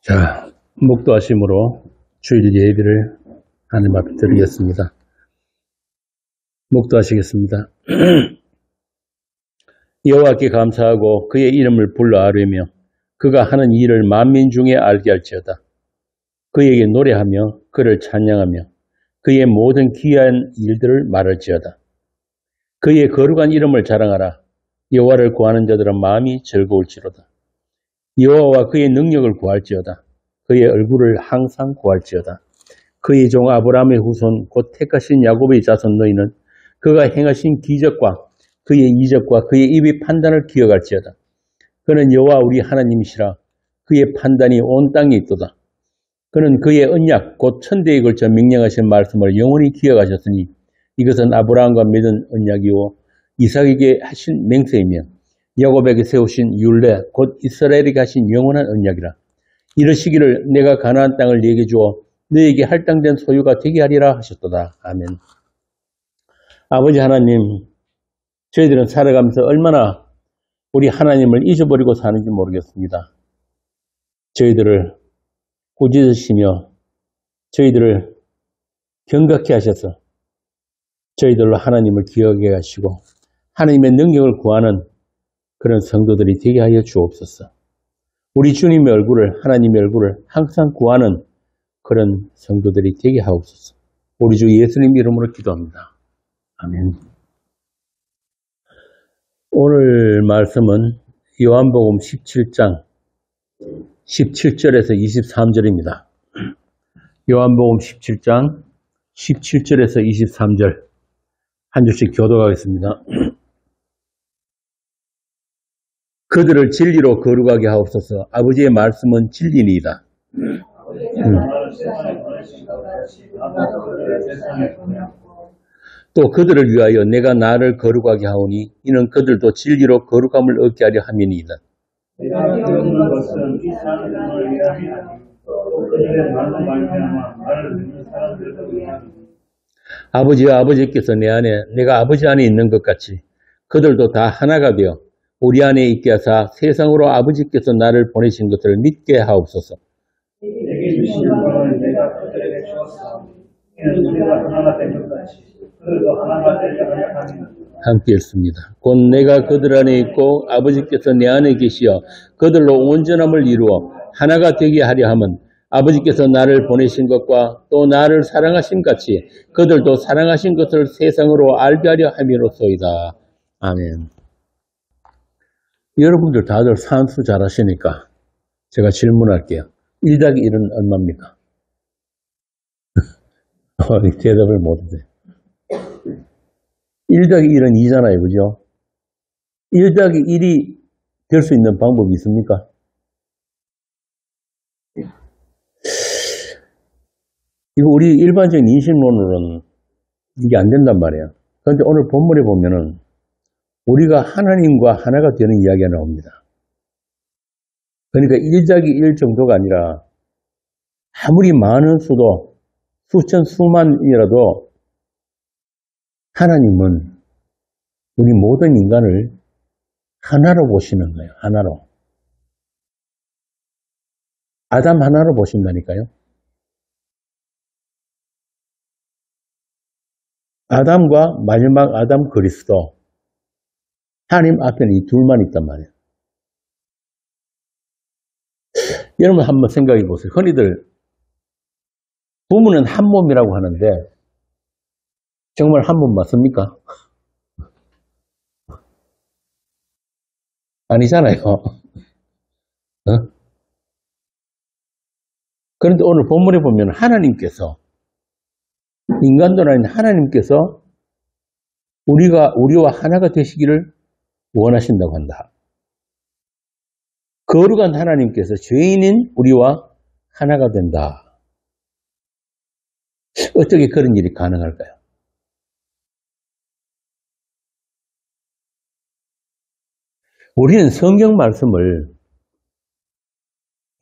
자, 목도하심으로 주일 예배를 하나님 앞에 드리겠습니다. 목도하시겠습니다. 여호와께 감사하고 그의 이름을 불러 아뢰며 그가 하는 일을 만민 중에 알게 할지어다. 그에게 노래하며 그를 찬양하며 그의 모든 귀한 일들을 말할지어다. 그의 거룩한 이름을 자랑하라. 여호와를 구하는 자들은 마음이 즐거울지로다. 여호와와 그의 능력을 구할지어다. 그의 얼굴을 항상 구할지어다. 그의 종 아브라함의 후손 곧 택하신 야곱의 자손 너희는 그가 행하신 기적과 그의 이적과 그의 입의 판단을 기억할지어다. 그는 여호와 우리 하나님이시라. 그의 판단이 온 땅에 있도다. 그는 그의 언약 곧 천대에 걸쳐 명령하신 말씀을 영원히 기억하셨으니 이것은 아브라함과 맺은 언약이요 이삭에게 하신 맹세이며 야곱에게 세우신 율례 곧 이스라엘에게 하신 영원한 언약이라. 이르시기를 내가 가나안 땅을 네게 주어 너에게 할당된 소유가 되게 하리라 하셨도다. 아멘. 아버지 하나님, 저희들은 살아가면서 얼마나 우리 하나님을 잊어버리고 사는지 모르겠습니다. 저희들을 꾸짖으시며 저희들을 경각케 하셔서 저희들로 하나님을 기억해 하시고 하나님의 능력을 구하는 그런 성도들이 되게 하여 주옵소서. 우리 주님의 얼굴을, 하나님의 얼굴을 항상 구하는 그런 성도들이 되게 하옵소서. 우리 주 예수님 이름으로 기도합니다. 아멘. 오늘 말씀은 요한복음 17장 17절에서 23절입니다. 요한복음 17장 17절에서 23절 한 줄씩 교독하겠습니다. 그들을 진리로 거룩하게 하옵소서. 아버지의 말씀은 진리니이다. 또 그들을 위하여 내가 나를 거룩하게 하오니 이는 그들도 진리로 거룩함을 얻게 하려 함이니이다. 아버지와 아버지께서 내 안에 내가 아버지 안에 있는 것 같이 그들도 다 하나가 되어 우리 안에 있게 하사 세상으로 아버지께서 나를 보내신 것을 믿게 하옵소서. 내게 주신 영광을 내가 그들에게 주었사오니 이는 우리가 하나가 된 것 같이 그들도 하나가 되려 함이니이다. 함께 읽습니다. 곧 내가 그들 안에 있고 아버지께서 내 안에 계시어 그들로 온전함을 이루어 하나가 되게 하려 함은 아버지께서 나를 보내신 것과 또 나를 사랑하신 같이 그들도 사랑하신 것을 세상으로 알게 하려 함이로소이다. 아멘. 여러분들 다들 산수 잘하시니까 제가 질문할게요. 1 더하기 1은 얼마입니까? 대답을 못하세요. 1 더하기 1은 2잖아요. 그죠? 1 더하기 1이 될 수 있는 방법이 있습니까? 이거 우리 일반적인 인식론으로는 이게 안 된단 말이에요. 그런데 오늘 본문에 보면은 우리가 하나님과 하나가 되는 이야기가 나옵니다. 그러니까 1 더하기 1 정도가 아니라 아무리 많은 수도 수천 수만이라도 하나님은 우리 모든 인간을 하나로 보시는 거예요. 하나로. 아담 하나로 보신다니까요. 아담과 마지막 아담 그리스도 하나님 앞에는 이 둘만 있단 말이에요. 여러분 한번 생각해 보세요. 흔히들 부부는 한 몸이라고 하는데 정말 한 몸 맞습니까? 아니잖아요. 어? 그런데 오늘 본문에 보면 하나님께서 인간도 아닌 하나님께서 우리와 하나가 되시기를 원하신다고 한다. 거룩한 하나님께서 죄인인 우리와 하나가 된다. 어떻게 그런 일이 가능할까요? 우리는 성경 말씀을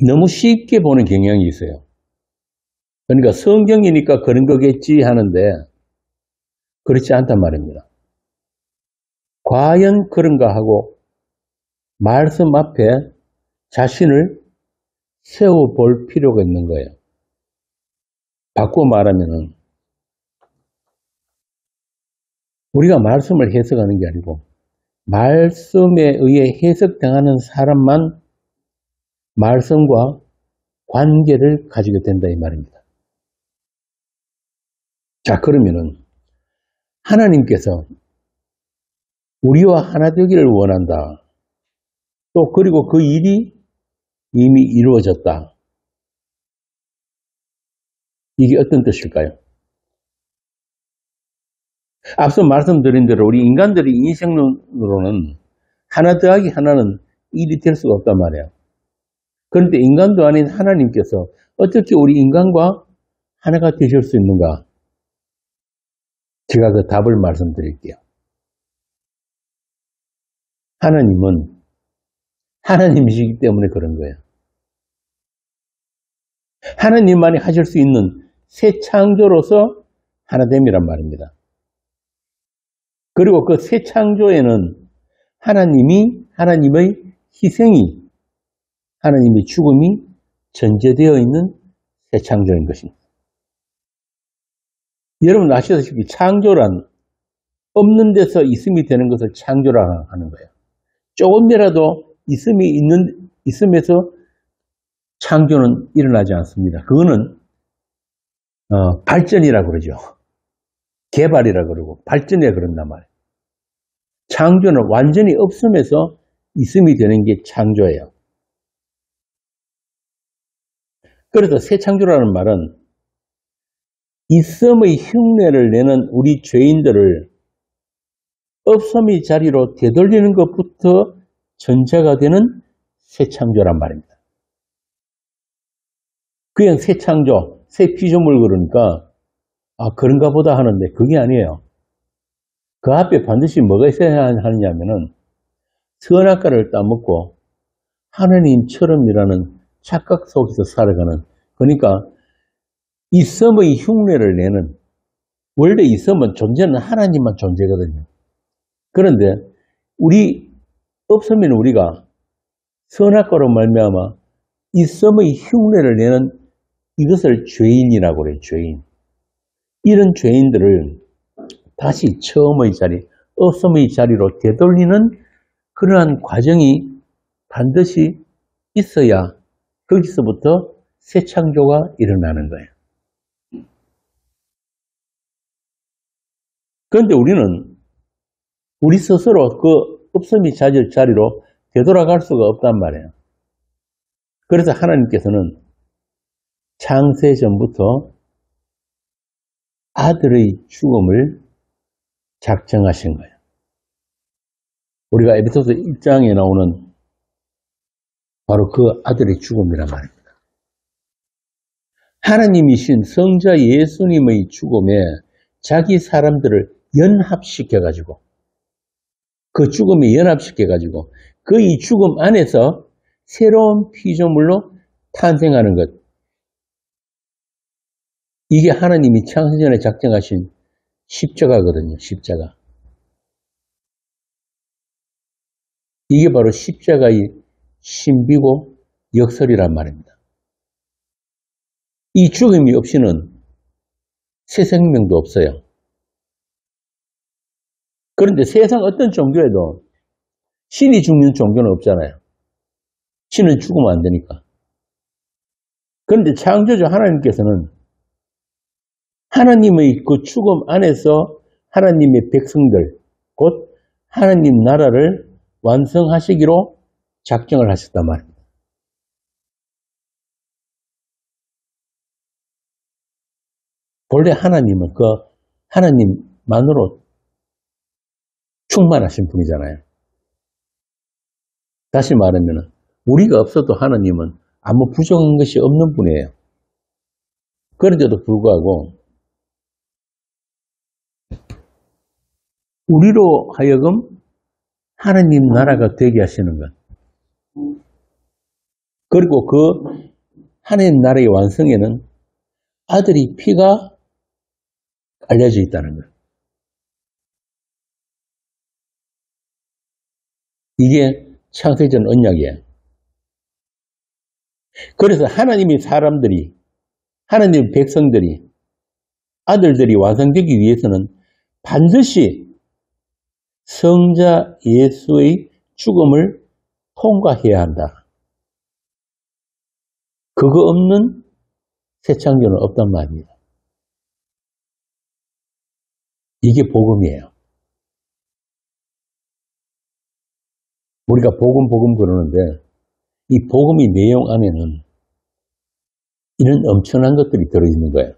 너무 쉽게 보는 경향이 있어요. 그러니까 성경이니까 그런 거겠지 하는데 그렇지 않단 말입니다. 과연 그런가 하고 말씀 앞에 자신을 세워볼 필요가 있는 거예요. 바꾸어 말하면은 우리가 말씀을 해석하는 게 아니고 말씀에 의해 해석당하는 사람만 말씀과 관계를 가지게 된다 이 말입니다. 자, 그러면은 하나님께서 우리와 하나 되기를 원한다. 또 그리고 그 일이 이미 이루어졌다. 이게 어떤 뜻일까요? 앞서 말씀드린 대로 우리 인간들이 인생론으로는 하나 더하기 하나는 일이 될 수가 없단 말이에요. 그런데 인간도 아닌 하나님께서 어떻게 우리 인간과 하나가 되실 수 있는가? 제가 그 답을 말씀드릴게요. 하나님은 하나님이시기 때문에 그런 거예요. 하나님만이 하실 수 있는 새 창조로서 하나됨이란 말입니다. 그리고 그 새 창조에는 하나님의 희생이, 하나님의 죽음이 전제되어 있는 새 창조인 것입니다. 여러분 아시다시피 창조란 없는 데서 있음이 되는 것을 창조라 하는 거예요. 조금이라도 있음에서 창조는 일어나지 않습니다. 그거는 발전이라고 그러죠. 개발이라고 그러고 발전이라고 그런단 말이에요. 창조는 완전히 없음에서 있음이 되는 게 창조예요. 그래서 새 창조라는 말은 있음의 흉내를 내는 우리 죄인들을 없음의 자리로 되돌리는 것부터 전제가 되는 새 창조란 말입니다. 그냥 새 창조, 새 피조물 그러니까 그런가 보다 하는데 그게 아니에요. 그 앞에 반드시 뭐가 있어야 하느냐면은 선악과를 따먹고 하느님처럼이라는 착각 속에서 살아가는, 그러니까 있음의 흉내를 내는, 원래 있음은 존재는 하나님만 존재거든요. 그런데 없으면 우리가 선악과로 말미암아 있음의 흉내를 내는 이것을 죄인이라고 그래요. 죄인. 이런 죄인들을 다시 처음의 자리, 없음의 자리로 되돌리는 그러한 과정이 반드시 있어야 거기서부터 새 창조가 일어나는 거예요. 그런데 우리 스스로 그 없음의 자리로 되돌아갈 수가 없단 말이에요. 그래서 하나님께서는 창세 전부터 아들의 죽음을 작정하신 거예요. 우리가 에베소서 1장에 나오는 바로 그 아들의 죽음이란 말입니다. 하나님이신 성자 예수님의 죽음에 자기 사람들을 연합시켜가지고, 그 죽음에 연합시켜가지고 그 이 죽음 안에서 새로운 피조물로 탄생하는 것. 이게 하나님이 창세전에 작정하신 십자가거든요. 십자가. 이게 바로 십자가의 신비고 역설이란 말입니다. 이 죽음이 없이는 새 생명도 없어요. 그런데 세상 어떤 종교에도 신이 죽는 종교는 없잖아요. 신은 죽으면 안 되니까. 그런데 창조주 하나님께서는 하나님의 그 죽음 안에서 하나님의 백성들, 곧 하나님 나라를 완성하시기로 작정을 하셨단 말입니다. 본래 하나님은 그 하나님만으로 충만하신 분이잖아요. 다시 말하면 우리가 없어도 하나님은 아무 부족한 것이 없는 분이에요. 그런데도 불구하고 우리로 하여금 하나님 나라가 되게 하시는 것. 그리고 그 하나님 나라의 완성에는 아들의 피가 알려져 있다는 것. 이게 창세전 언약이에요. 그래서 하나님의 사람들이, 하나님의 백성들이, 아들들이 완성되기 위해서는 반드시 성자 예수의 죽음을 통과해야 한다. 그거 없는 새 창조는 없단 말입니다. 이게 복음이에요. 우리가 복음 그러는데 이 복음의 내용 안에는 이런 엄청난 것들이 들어있는 거예요.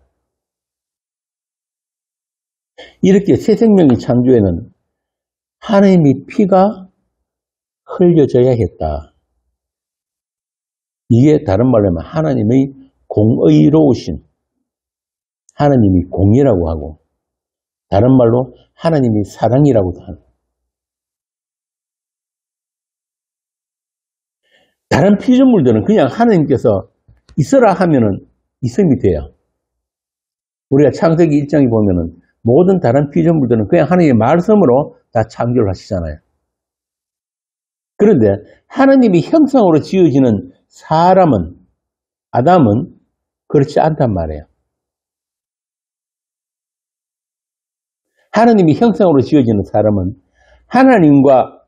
이렇게 새 생명의 창조에는 하나님의 피가 흘려져야 했다. 이게 다른 말로 하면 하나님의 공의로우신, 하나님이 공의라고 하고, 다른 말로 하나님이 사랑이라고도 하는. 다른 피조물들은 그냥 하나님께서 있어라 하면은 있음이 돼요. 우리가 창세기 1장에 보면은 모든 다른 피조물들은 그냥 하나님의 말씀으로 다 창조를 하시잖아요. 그런데 하나님의 형상으로 지어지는 사람은, 아담은 그렇지 않단 말이에요. 하나님의 형상으로 지어지는 사람은 하나님과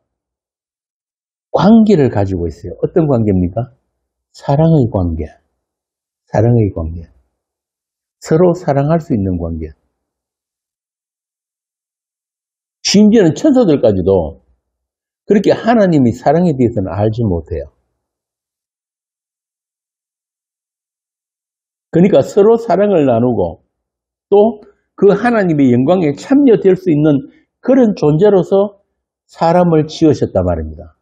관계를 가지고 있어요. 어떤 관계입니까? 사랑의 관계. 사랑의 관계. 서로 사랑할 수 있는 관계. 심지어는 천사들까지도 그렇게 하나님의 사랑에 대해서는 알지 못해요. 그러니까 서로 사랑을 나누고 또 그 하나님의 영광에 참여될 수 있는 그런 존재로서 사람을 지으셨단 말입니다.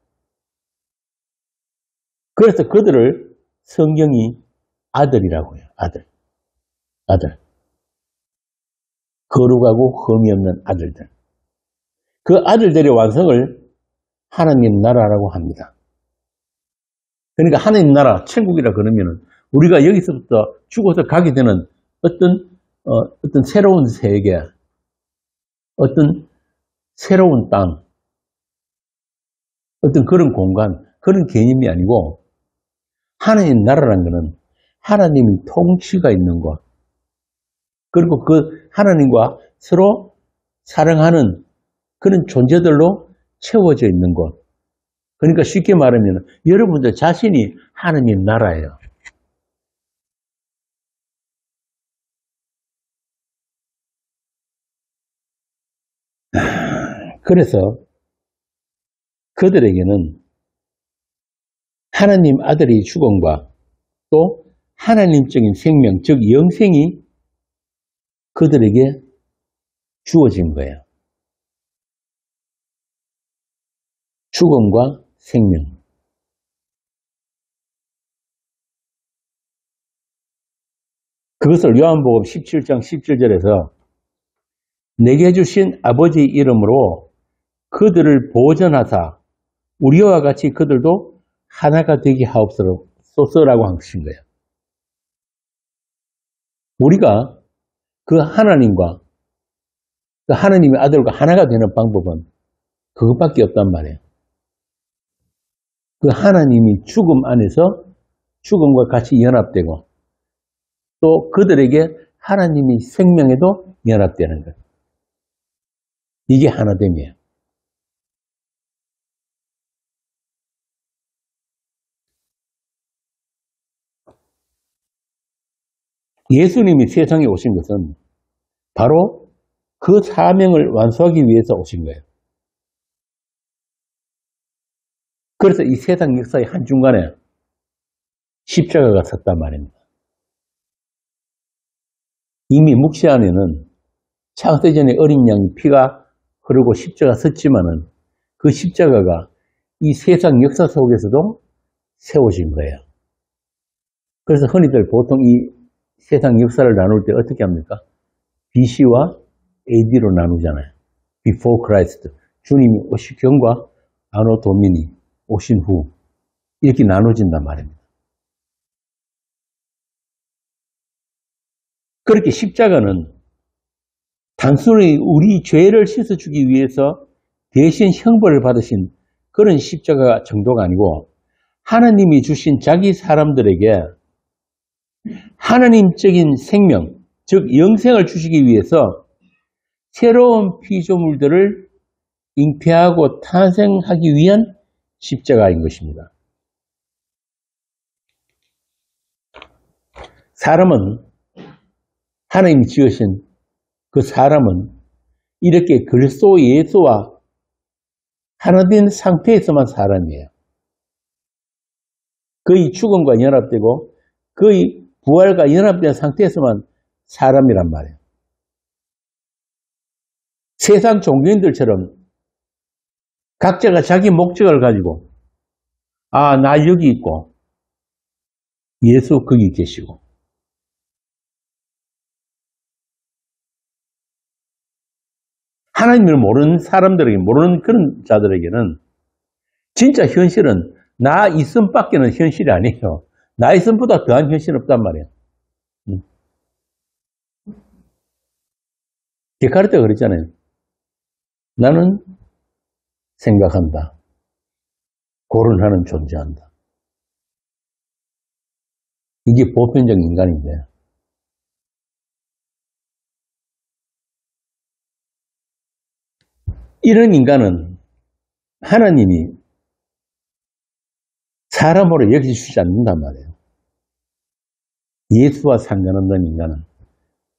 그래서 그들을 성경이 아들이라고 해요. 아들. 아들. 거룩하고 흠이 없는 아들들. 그 아들들의 완성을 하나님 나라라고 합니다. 그러니까 하나님 나라, 천국이라 그러면은 우리가 여기서부터 죽어서 가게 되는 어떤 새로운 세계, 어떤 새로운 땅, 어떤 그런 공간, 그런 개념이 아니고 하나님 나라라는 것은 하나님의 통치가 있는 것, 그리고 그 하나님과 서로 사랑하는 그런 존재들로 채워져 있는 것. 그러니까 쉽게 말하면 여러분들 자신이 하나님 나라예요. 그래서 그들에게는 하나님 아들의 죽음과 또 하나님적인 생명, 즉 영생이 그들에게 주어진 거예요. 죽음과 생명. 그것을 요한복음 17장 17절에서 내게 주신 아버지의 이름으로 그들을 보전하사 우리와 같이 그들도 하나가 되게 하옵소서라고 하신 거예요. 우리가 그 하나님과 그 하나님의 아들과 하나가 되는 방법은 그것밖에 없단 말이에요. 그 하나님이 죽음 안에서 죽음과 같이 연합되고 또 그들에게 하나님이 생명에도 연합되는 거예요. 이게 하나됨이에요. 예수님이 세상에 오신 것은 바로 그 사명을 완수하기 위해서 오신 거예요. 그래서 이 세상 역사의 한중간에 십자가가 섰단 말입니다. 이미 묵시 안에는 창세전에 어린 양의 피가 흐르고 십자가 섰지만은 그 십자가가 이 세상 역사 속에서도 세워진 거예요. 그래서 흔히들 보통 이 세상 역사를 나눌 때 어떻게 합니까? BC와 AD로 나누잖아요. Before Christ. 주님이 오시기 전과 아노 도미니 오신 후 이렇게 나눠진단 말입니다. 그렇게 십자가는 단순히 우리 죄를 씻어주기 위해서 대신 형벌을 받으신 그런 십자가 정도가 아니고 하나님이 주신 자기 사람들에게 하나님적인 생명, 즉 영생을 주시기 위해서 새로운 피조물들을 잉태하고 탄생하기 위한 십자가인 것입니다. 사람은, 하나님이 지으신 그 사람은 이렇게 그리스도 예수와 하나 된 상태에서만 사람이에요. 그의 죽음과 연합되고 그의 부활과 연합된 상태에서만 사람이란 말이에요. 세상 종교인들처럼 각자가 자기 목적을 가지고 나 여기 있고 예수 거기 계시고 하나님을 모르는 사람들에게, 모르는 그런 자들에게는 진짜 현실은 나 있음 밖에는 현실이 아니에요. 나 있음보다 더한 현실은 없단 말이에요. 데카르트가 그랬잖아요. 나는 생각한다. 고른하는 존재한다. 이게 보편적 인간인데 이런 인간은 하나님이 사람으로 여기주지 않는단 말이에요. 예수와 상관없는 인간은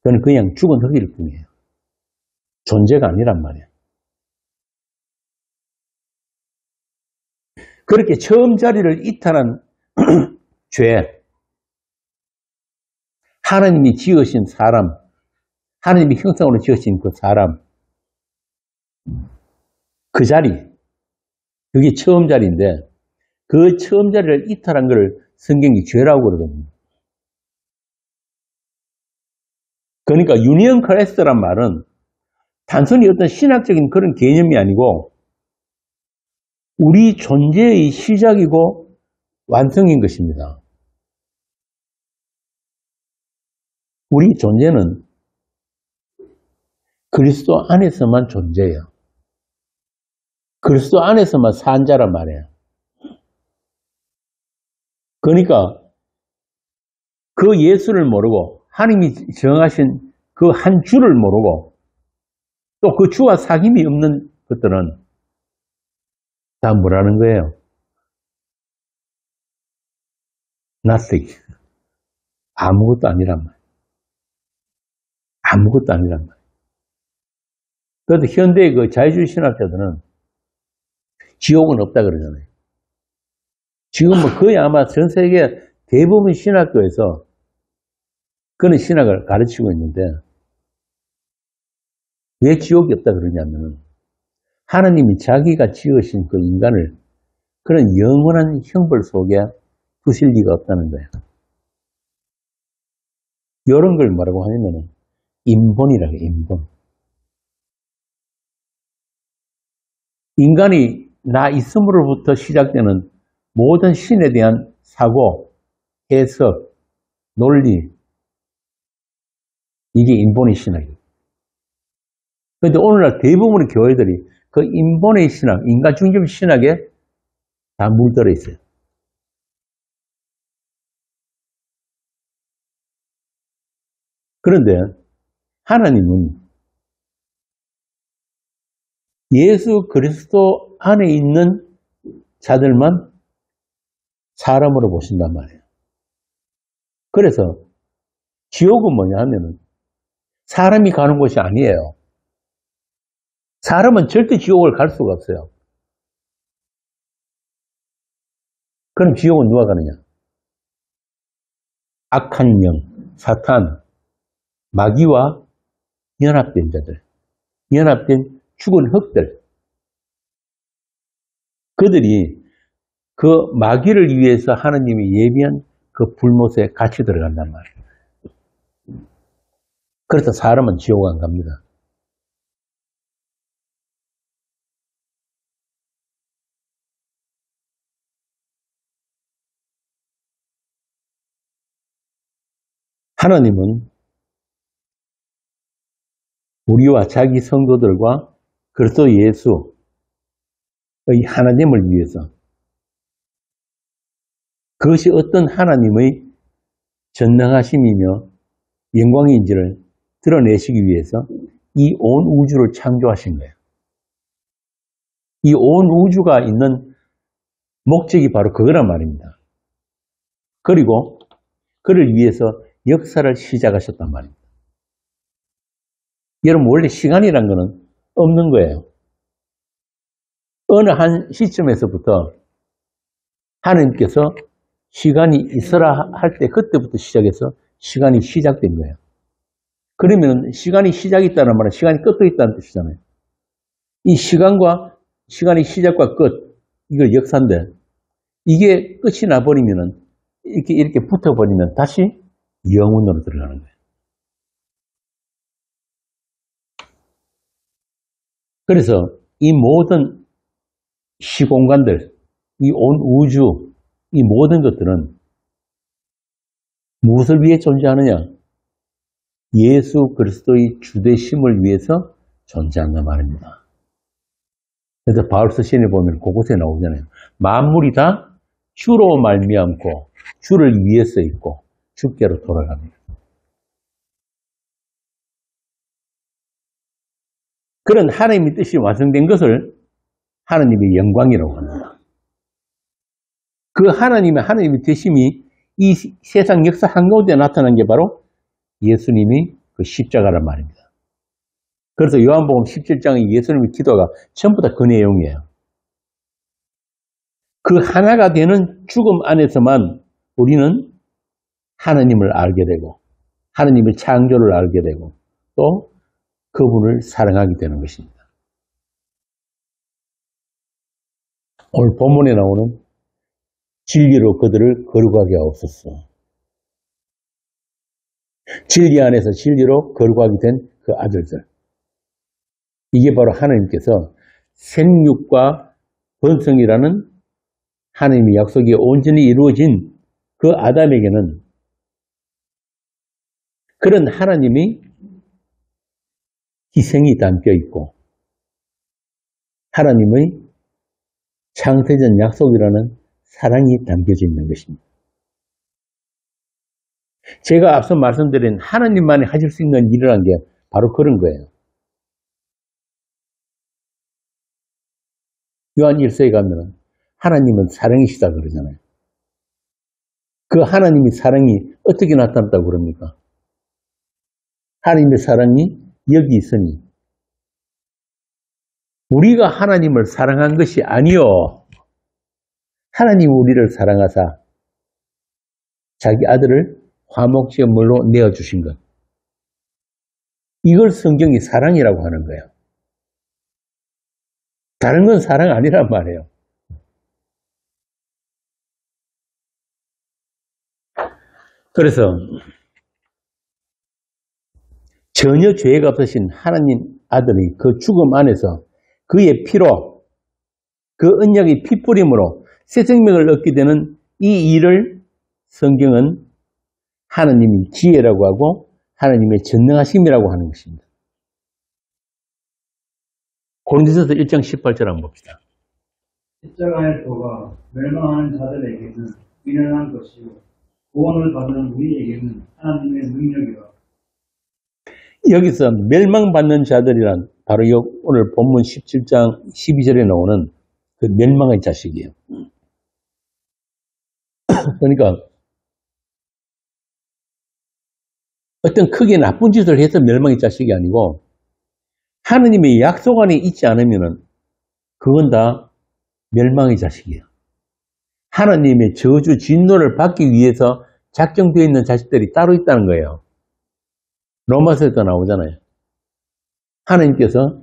그건 그냥 죽은 흙일 뿐이에요. 존재가 아니란 말이에요. 그렇게 처음 자리를 이탈한 죄, 하나님이 지으신 사람, 하나님이 형상으로 지으신 그 사람, 그 자리, 그게 처음 자리인데 그 처음 자리를 이탈한 걸 성경이 죄라고 그러거든요. 그러니까 유니언 클래스란 말은 단순히 어떤 신학적인 그런 개념이 아니고 우리 존재의 시작이고 완성인 것입니다. 우리 존재는 그리스도 안에서만 존재해요. 그리스도 안에서만 산 자란 말이에요. 그러니까 그 예수를 모르고 하나님이 정하신 그 한 주를 모르고 또 그 주와 사귐이 없는 것들은 다 뭐라는 거예요? Nothing. 아무것도 아니란 말이에요. 아무것도 아니란 말이에요. 그래도 현대의 그 자유주의 신학자들은 지옥은 없다 그러잖아요. 지금 거의 아마 전 세계 대부분 신학교에서 그런 신학을 가르치고 있는데 왜 지옥이 없다 그러냐면 하나님이 자기가 지으신 그 인간을 그런 영원한 형벌 속에 두실 리가 없다는 거예요. 이런 걸 뭐라고 하냐면 인본이라고 해요. 인본. 인간이 나 있음으로부터 시작되는 모든 신에 대한 사고, 해석, 논리, 이게 인본의 신학이에요. 그런데 오늘날 대부분의 교회들이 그 인본의 신학, 인간 중심 신학에 다 물들어 있어요. 그런데 하나님은 예수 그리스도 안에 있는 자들만 사람으로 보신단 말이에요. 그래서 지옥은 뭐냐 하면은 사람이 가는 곳이 아니에요. 사람은 절대 지옥을 갈 수가 없어요. 그럼 지옥은 누가 가느냐? 악한 영, 사탄, 마귀와 연합된 자들, 연합된 죽은 흙들. 그들이 그 마귀를 위해서 하나님이 예비한 그 불못에 같이 들어간단 말이에요. 그래서 사람은 지옥 안 갑니다. 하나님은 우리와 자기 성도들과 그리스도 예수의 하나님을 위해서 그것이 어떤 하나님의 전능하심이며 영광인지를 드러내시기 위해서 이 온 우주를 창조하신 거예요. 이 온 우주가 있는 목적이 바로 그거란 말입니다. 그리고 그를 위해서 역사를 시작하셨단 말입니다. 여러분, 원래 시간이란 거는 없는 거예요. 어느 한 시점에서부터 하나님께서 시간이 있어라 할 때 그때부터 시작해서 시간이 시작된 거예요. 그러면 시간이 시작이 있다는 말은 시간이 끝도 있다는 뜻이잖아요. 이 시간과 시간의 시작과 끝, 이거 역사인데 이게 끝이 나버리면은 이렇게 붙어버리면 다시 영혼으로 들어가는 거예요. 그래서 이 모든 시공간들, 이 온 우주, 이 모든 것들은 무엇을 위해 존재하느냐? 예수 그리스도의 주되심을 위해서 존재한단 말입니다. 그래서 바울서 시인에 보면 그곳에 나오잖아요. 만물이 다 주로 말미암고 주를 위해서 있고 주께로 돌아갑니다. 그런 하나님의 뜻이 완성된 것을 하나님의 영광이라고 합니다. 그 하나님의 되심이 이 세상 역사 한가운데 나타난 게 바로 예수님이 그 십자가란 말입니다. 그래서 요한복음 17장의 예수님의 기도가 전부 다 그 내용이에요. 그 하나가 되는 죽음 안에서만 우리는 하나님을 알게 되고 하나님의 창조를 알게 되고 또 그분을 사랑하게 되는 것입니다. 오늘 본문에 나오는 진리로 그들을 거룩하게 하옵소서. 진리 안에서 진리로 거룩하게 된 그 아들들. 이게 바로 하나님께서 생육과 번성이라는 하나님의 약속이 온전히 이루어진 그 아담에게는 그런 하나님의 희생이 담겨 있고 하나님의 창세전 약속이라는 사랑이 담겨져 있는 것입니다. 제가 앞서 말씀드린 하나님만이 하실 수 있는 일이라는 게 바로 그런 거예요. 요한 1서에 가면 하나님은 사랑이시다 그러잖아요. 그 하나님의 사랑이 어떻게 나타났다고 그럽니까? 하나님의 사랑이 여기 있으니 우리가 하나님을 사랑한 것이 아니요 하나님 우리를 사랑하사 자기 아들을 화목제물로 내어주신 것. 이걸 성경이 사랑이라고 하는 거예요. 다른 건 사랑 아니란 말이에요. 그래서 전혀 죄가 없으신 하나님 아들의 그 죽음 안에서 그의 피로 그 언약의 피뿌림으로 새 생명을 얻게 되는 이 일을 성경은 하나님의 지혜라고 하고 하나님의 전능하심이라고 하는 것입니다. 고린도전서 1장 18절 한번 봅시다. 십자가의 도가 멸망하는 자들에게는 미련한 것이요 구원을 받는 우리에게는 하나님의 능력이라. 여기서 멸망받는 자들이란 바로 오늘 본문 17장 12절에 나오는 그 멸망의 자식이에요. 그러니까 어떤 크게 나쁜 짓을 해서 멸망의 자식이 아니고 하느님의 약속 안에 있지 않으면 그건 다 멸망의 자식이에요. 하나님의 저주 진노를 받기 위해서 작정되어 있는 자식들이 따로 있다는 거예요. 로마서에도 나오잖아요. 하나님께서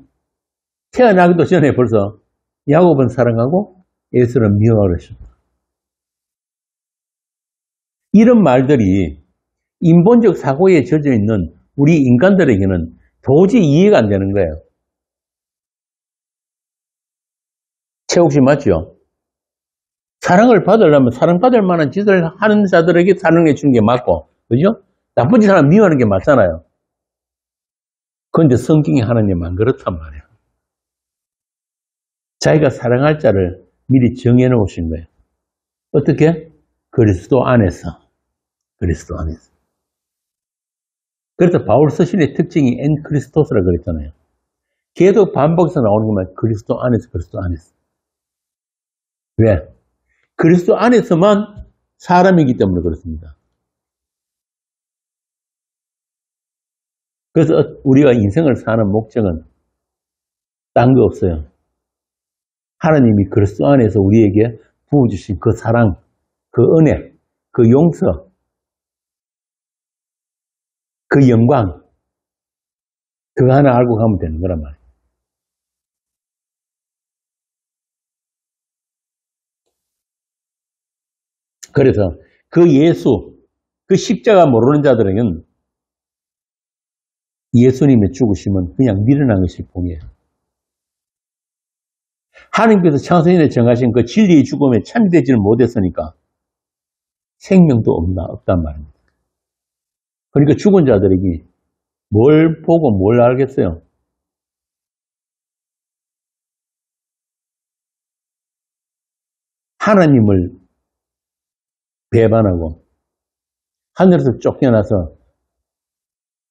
태어나기도 전에 벌써 야곱은 사랑하고 에서는 미워하고 하셨다. 이런 말들이 인본적 사고에 젖어 있는 우리 인간들에게는 도저히 이해가 안 되는 거예요. 최욱 씨 맞죠? 사랑을 받으려면 사랑받을 만한 짓을 하는 자들에게 사랑해 주는 게 맞고, 그죠? 나쁜 짓 하나 미워하는 게 맞잖아요. 그런데 성경이 하나님은 안 그렇단 말이에요. 자기가 사랑할 자를 미리 정해 놓으신 거예요. 어떻게? 그리스도 안에서. 그리스도 안에서. 그래서 바울 서신의 특징이 엔 크리스토스라 그랬잖아요. 계속 반복해서 나오는 것만 그리스도 안에서, 그리스도 안에서. 왜? 그리스도 안에서만 사람이기 때문에 그렇습니다. 그래서 우리가 인생을 사는 목적은 딴 거 없어요. 하나님이 그리스도 안에서 우리에게 부어주신 그 사랑, 그 은혜, 그 용서, 그 영광, 그거 하나 알고 가면 되는 거란 말이에요. 그래서 그 예수, 그 십자가 모르는 자들에게는 예수님의 죽으심은 그냥 미련한 것일 뿐이에요. 하나님께서 창세전에 정하신 그 진리의 죽음에 참여되지는 못했으니까 생명도 없단 말입니다. 그러니까 죽은 자들에게 뭘 보고 뭘 알겠어요? 하나님을 배반하고 하늘에서 쫓겨나서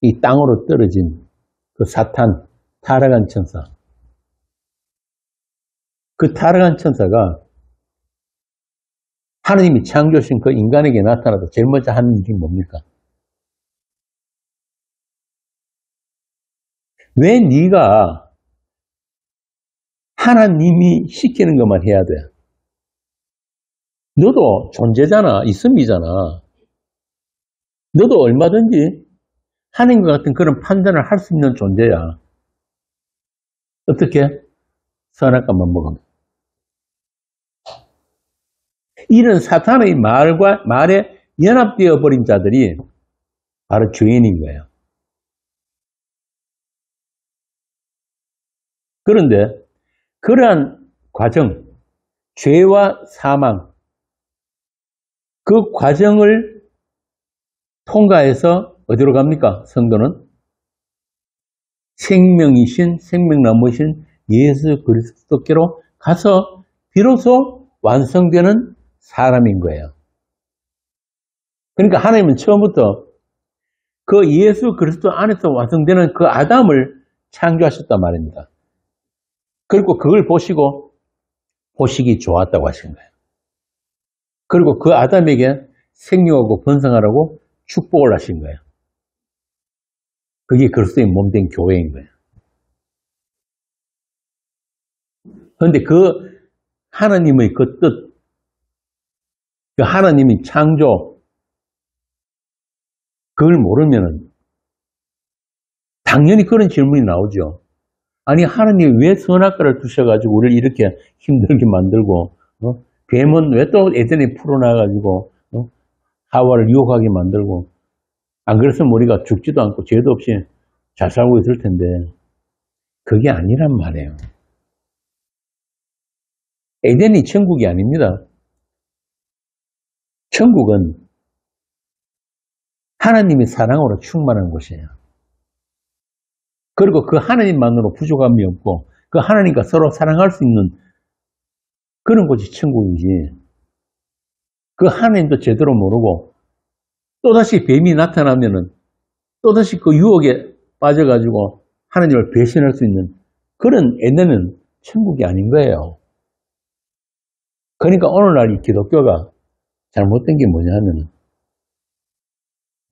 이 땅으로 떨어진 그 사탄, 타락한 천사. 그 타락한 천사가 하나님이 창조하신 그 인간에게 나타나서 제일 먼저 하는 일이 뭡니까? 왜 네가 하나님이 시키는 것만 해야 돼? 너도 존재잖아. 있음이잖아. 너도 얼마든지 하나님과 같은 그런 판단을 할 수 있는 존재야. 어떻게? 선악과만 먹으면. 이런 사탄의 말에 연합되어 버린 자들이 바로 죄인인 거예요. 그런데 그러한 과정, 죄와 사망, 그 과정을 통과해서 어디로 갑니까? 성도는 생명이신, 생명나무이신 예수 그리스도께로 가서 비로소 완성되는 사람인 거예요. 그러니까 하나님은 처음부터 그 예수 그리스도 안에서 완성되는 그 아담을 창조하셨단 말입니다. 그리고 그걸 보시기 좋았다고 하신 거예요. 그리고 그 아담에게 생육하고 번성하라고 축복을 하신 거예요. 그게 그리스도의 몸된 교회인 거예요. 그런데 그 하나님의 그 뜻, 그 하나님의 창조, 그걸 모르면은 당연히 그런 질문이 나오죠. 아니 하나님이 왜 선악과를 두셔가지고 우리를 이렇게 힘들게 만들고 뱀은 왜 또 에덴에 풀어놔가지고 하와를 유혹하게 만들고 안 그랬으면 우리가 죽지도 않고 죄도 없이 잘 살고 있을 텐데 그게 아니란 말이에요. 에덴이 천국이 아닙니다. 천국은 하나님의 사랑으로 충만한 곳이에요. 그리고 그 하나님만으로 부족함이 없고 그 하나님과 서로 사랑할 수 있는 그런 곳이 천국이지. 그 하나님도 제대로 모르고 또다시 뱀이 나타나면은 또다시 그 유혹에 빠져가지고 하나님을 배신할 수 있는 그런 에덴은 천국이 아닌 거예요. 그러니까 오늘날 이 기독교가 잘못된 게 뭐냐 하면은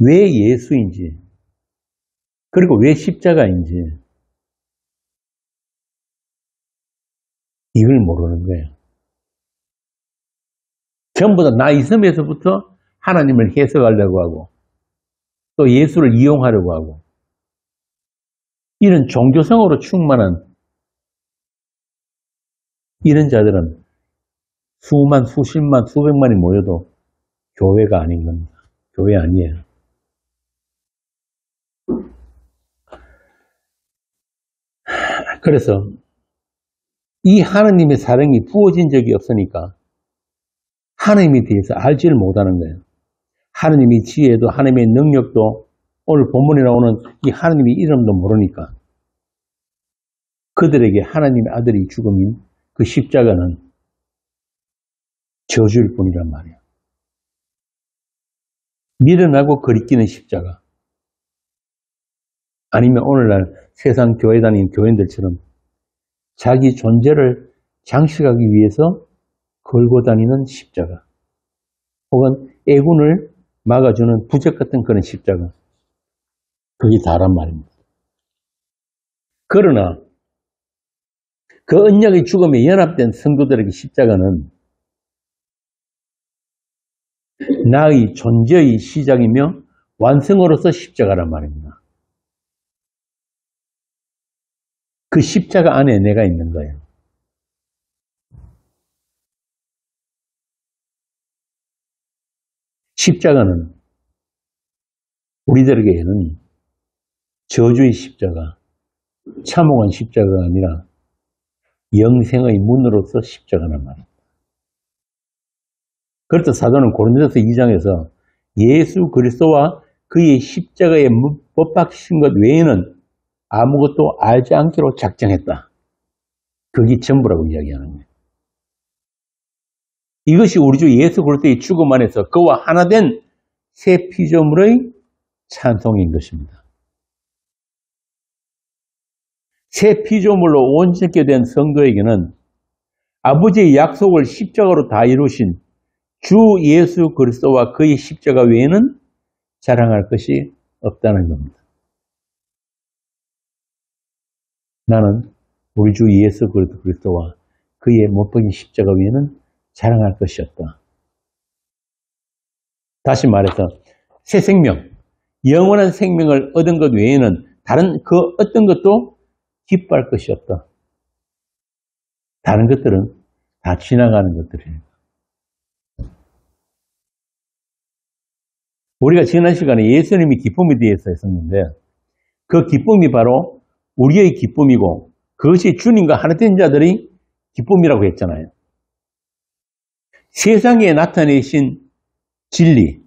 왜 예수인지 그리고 왜 십자가인지 이걸 모르는 거예요. 전부 다 나 있음에서부터 하나님을 해석하려고 하고 또 예수를 이용하려고 하고 이런 종교성으로 충만한 이런 자들은 수만, 수십만, 수백만이 모여도 교회가 아닌 겁니다. 교회 아니에요. 그래서 이 하나님의 사랑이 부어진 적이 없으니까 하나님에 대해서 알지를 못하는 거예요. 하나님의 지혜도 하나님의 능력도 오늘 본문에 나오는 이 하나님의 이름도 모르니까 그들에게 하나님의 아들이 죽음인 그 십자가는 저주일 뿐이란 말이에요. 미련하고 거리끼는 십자가. 아니면 오늘날 세상 교회 다니는 교인들처럼 자기 존재를 장식하기 위해서 걸고 다니는 십자가. 혹은 애군을 막아주는 부적 같은 그런 십자가. 그게 다란 말입니다. 그러나 그 언약의 죽음에 연합된 성도들에게 십자가는 나의 존재의 시작이며 완성으로서 십자가란 말입니다. 그 십자가 안에 내가 있는 거예요. 십자가는 우리들에게는 저주의 십자가, 참혹한 십자가가 아니라 영생의 문으로서 십자가란 말입니다. 그래서 사도는 고린도서 2장에서 예수 그리스도와 그의 십자가에 못 박히신 것 외에는 아무것도 알지 않기로 작정했다. 그게 전부라고 이야기하는 거예요. 이것이 우리 주 예수 그리스도의 죽음 안에서 그와 하나 된 새 피조물의 찬송인 것입니다. 새 피조물로 온전케 된 성도에게는 아버지의 약속을 십자가로 다 이루신 주 예수 그리스도와 그의 십자가 외에는 자랑할 것이 없다는 겁니다. 나는 우리 주 예수 그리스도와 그의 못 박힌 십자가 외에는 자랑할 것이 없다. 다시 말해서 새 생명, 영원한 생명을 얻은 것 외에는 다른 그 어떤 것도 기뻐할 것이 없다. 다른 것들은 다 지나가는 것들이에요. 우리가 지난 시간에 예수님이 기쁨에 대해서 했었는데 그 기쁨이 바로 우리의 기쁨이고 그것이 주님과 하나 된 자들의 기쁨이라고 했잖아요. 세상에 나타내신 진리,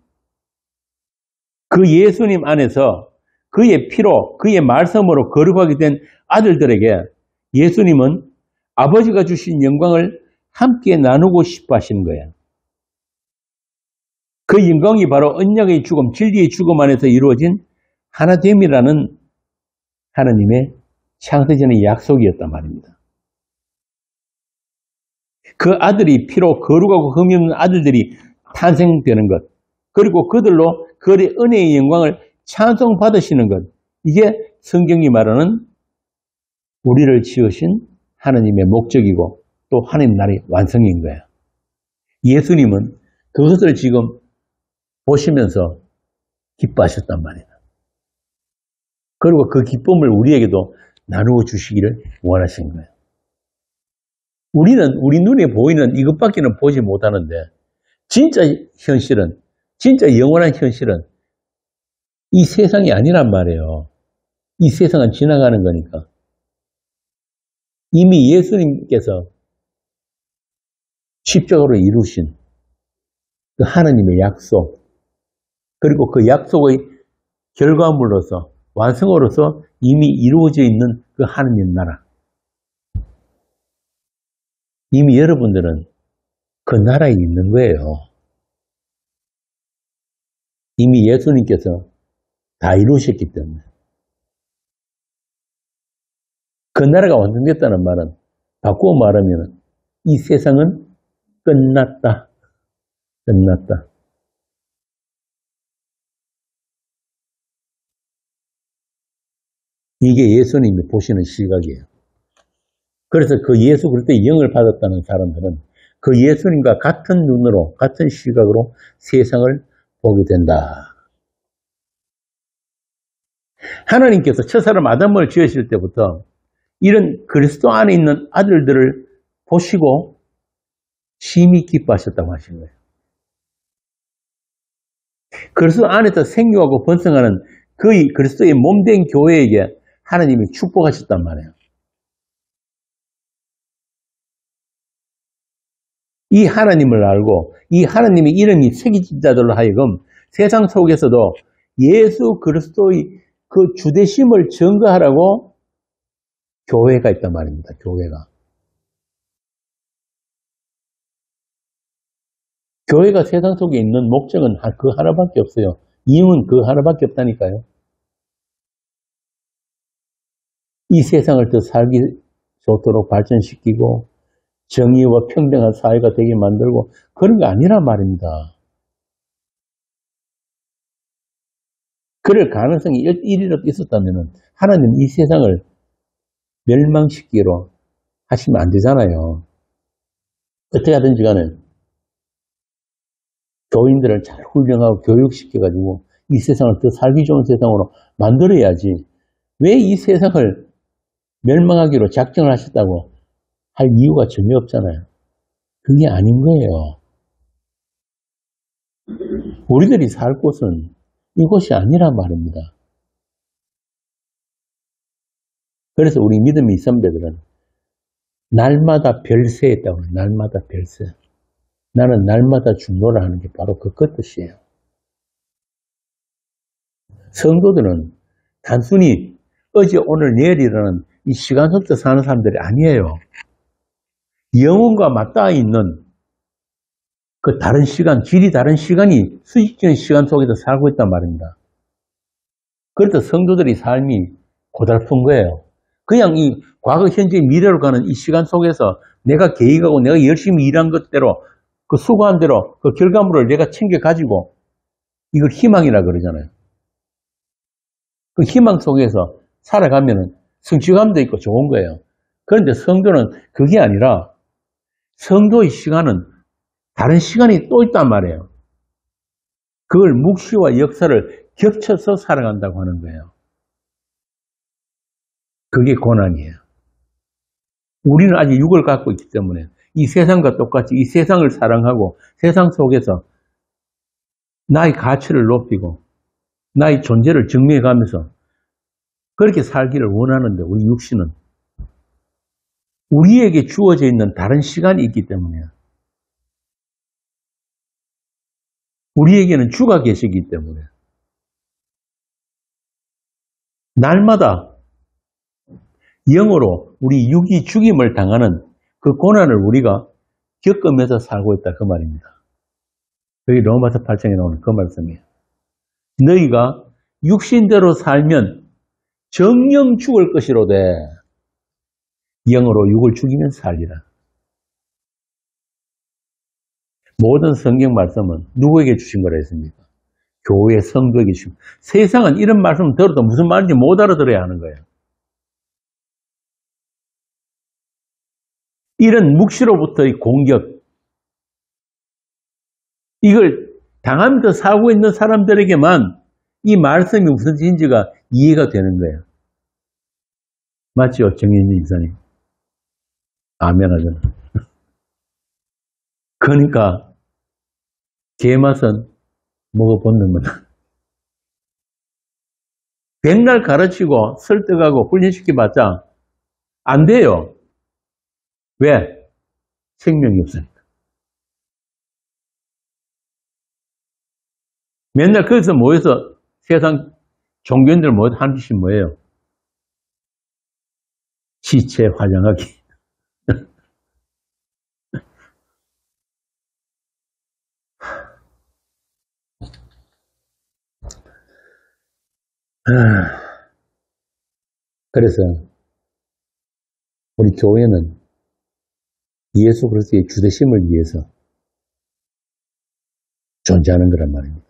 그 예수님 안에서 그의 피로, 그의 말씀으로 거룩하게 된 아들들에게 예수님은 아버지가 주신 영광을 함께 나누고 싶어 하시는 거예요. 그 영광이 바로 언약의 죽음, 진리의 죽음 안에서 이루어진 하나됨이라는 하나님의 창세전의 약속이었단 말입니다. 그 아들이 피로 거룩하고 흠이 없는 아들들이 탄생되는 것, 그리고 그들로 그의 은혜의 영광을 찬송받으시는 것, 이게 성경이 말하는 우리를 지으신 하나님의 목적이고 또 하나님 나라의 완성인 거예요. 예수님은 그것을 지금 보시면서 기뻐하셨단 말이에요. 그리고 그 기쁨을 우리에게도 나누어 주시기를 원하신 거예요. 우리는 우리 눈에 보이는 이것밖에는 보지 못하는데 진짜 현실은, 진짜 영원한 현실은 이 세상이 아니란 말이에요. 이 세상은 지나가는 거니까. 이미 예수님께서 십자가로 이루신 그 하나님의 약속, 그리고 그 약속의 결과물로서 완성으로서 이미 이루어져 있는 그 하나님 나라. 이미 여러분들은 그 나라에 있는 거예요. 이미 예수님께서 다 이루셨기 때문에. 그 나라가 완성됐다는 말은 바꾸어 말하면 이 세상은 끝났다. 끝났다. 이게 예수님이 보시는 시각이에요. 그래서 그 예수 그리스도의 영을 받았다는 사람들은 그 예수님과 같은 눈으로, 같은 시각으로 세상을 보게 된다. 하나님께서 첫사람 아담을 지으실 때부터 이런 그리스도 안에 있는 아들들을 보시고 심히 기뻐하셨다고 하신 거예요. 그리스도 안에서 생육하고 번성하는 그의 그리스도의 몸된 교회에게 하나님이 축복하셨단 말이에요. 이 하나님을 알고 이 하나님의 이름이 새겨진 자들로 하여금 세상 속에서도 예수 그리스도의 그 주되심을 증거하라고 교회가 있단 말입니다. 교회가. 교회가 세상 속에 있는 목적은 그 하나밖에 없어요. 이유는 그 하나밖에 없다니까요. 이 세상을 더 살기 좋도록 발전시키고 정의와 평등한 사회가 되게 만들고 그런 게 아니란 말입니다. 그럴 가능성이 일이라도 있었다면 하나님 이 세상을 멸망시키기로 하시면 안 되잖아요. 어떻게 하든지 간에 교인들을 잘 훈련하고 교육시켜가지고 이 세상을 더 살기 좋은 세상으로 만들어야지. 왜 이 세상을 멸망하기로 작정을 하셨다고 할 이유가 전혀 없잖아요. 그게 아닌 거예요. 우리들이 살 곳은 이곳이 아니란 말입니다. 그래서 우리 믿음의 선배들은 날마다 별세했다고 해요. 날마다 별세. 나는 날마다 중노를 하는 게 바로 그 뜻이에요. 성도들은 단순히 어제 오늘 내일이라는 이 시간 속에서 사는 사람들이 아니에요. 영혼과 맞닿아 있는 그 다른 시간, 질이 다른 시간이 수직적인 시간 속에서 살고 있단 말입니다. 그래서 성도들의 삶이 고달픈 거예요. 그냥 이 과거, 현재, 미래로 가는 이 시간 속에서 내가 계획하고 내가 열심히 일한 것대로 그 수고한 대로 그 결과물을 내가 챙겨가지고 이걸 희망이라 그러잖아요. 그 희망 속에서 살아가면 성취감도 있고 좋은 거예요. 그런데 성도는 그게 아니라 성도의 시간은 다른 시간이 또 있단 말이에요. 그걸 묵시와 역사를 겹쳐서 살아간다고 하는 거예요. 그게 고난이에요. 우리는 아직 육을 갖고 있기 때문에 이 세상과 똑같이 이 세상을 사랑하고 세상 속에서 나의 가치를 높이고 나의 존재를 증명해가면서 그렇게 살기를 원하는데 우리 육신은 우리에게 주어져 있는 다른 시간이 있기 때문에 우리에게는 주가 계시기 때문에 날마다 영으로 우리 육이 죽임을 당하는 그 고난을 우리가 겪으면서 살고 있다 그 말입니다. 여기 로마서 8장에 나오는 그 말씀이에요. 너희가 육신대로 살면 정령 죽을 것이로되 영으로 육을 죽이면 살리라. 모든 성경 말씀은 누구에게 주신 거라 했습니까? 교회 성도에게 주신. 세상은 이런 말씀 들어도 무슨 말인지 못 알아들어야 하는 거예요. 이런 묵시로부터의 공격, 이걸 당하면서 살고 있는 사람들에게만 이 말씀이 무슨 뜻인지가 이해가 되는 거예요. 맞죠? 정현진 이사님. 아멘 하잖아. 그러니까 게맛은 먹어보는 거다. 백날 가르치고 설득하고 훈련시켜봤자 안 돼요. 왜? 생명이 없으니까. 맨날 거기서 모여서 세상 종교인들 모여서 하는 짓이 뭐예요? 시체 화장하기. 그래서 우리 교회는 예수 그리스도의 주되심을 위해서 존재하는 거란 말입니다.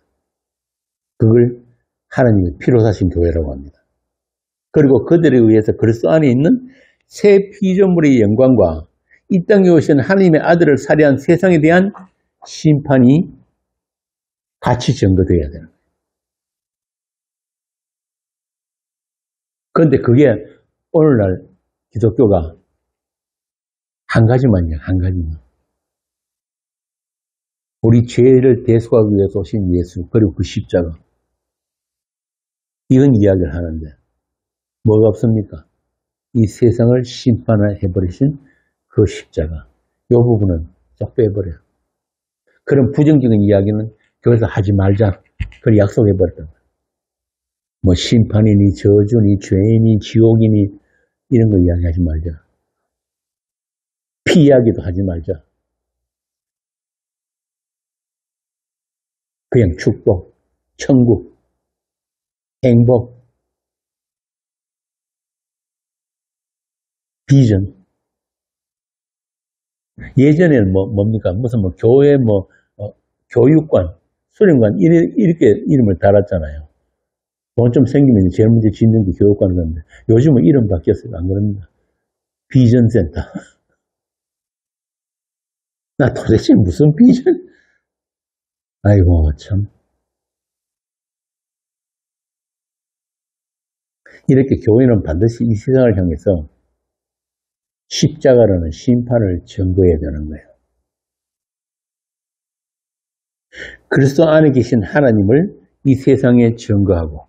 그걸 하나님의 피로 사신 교회라고 합니다. 그리고 그들에 의해서 그리스도 안에 있는 새 피조물의 영광과 이 땅에 오신 하나님의 아들을 살해한 세상에 대한 심판이 같이 전거되어야 되는 거예요. 그런데 그게 오늘날 기독교가 한 가지만요, 한 가지만. 우리 죄를 대속하기 위해서 오신 예수, 그리고 그 십자가. 이런 이야기를 하는데, 뭐가 없습니까? 이 세상을 심판해버리신 그 십자가. 이 부분은 쫙 빼버려요. 그런 부정적인 이야기는 교회에서 하지 말자. 그걸 약속해버렸다. 뭐 심판이니 저주니 죄인이 지옥이니 이런 거 이야기하지 말자. 피 이야기도 하지 말자. 그냥 축복, 천국, 행복, 비전. 예전에는 뭡니까? 무슨 교회 교육관, 수련관, 이렇게 이름을 달았잖아요. 돈 좀 생기면 제일 먼저 짓는 게 교육관 건데, 요즘은 이름 바뀌었어요. 안 그럽니다. 비전센터. 나 도대체 무슨 비전? 아이고, 참. 이렇게 교회는 반드시 이 세상을 향해서 십자가라는 심판을 증거해야 되는 거예요. 그리스도 안에 계신 하나님을 이 세상에 증거하고,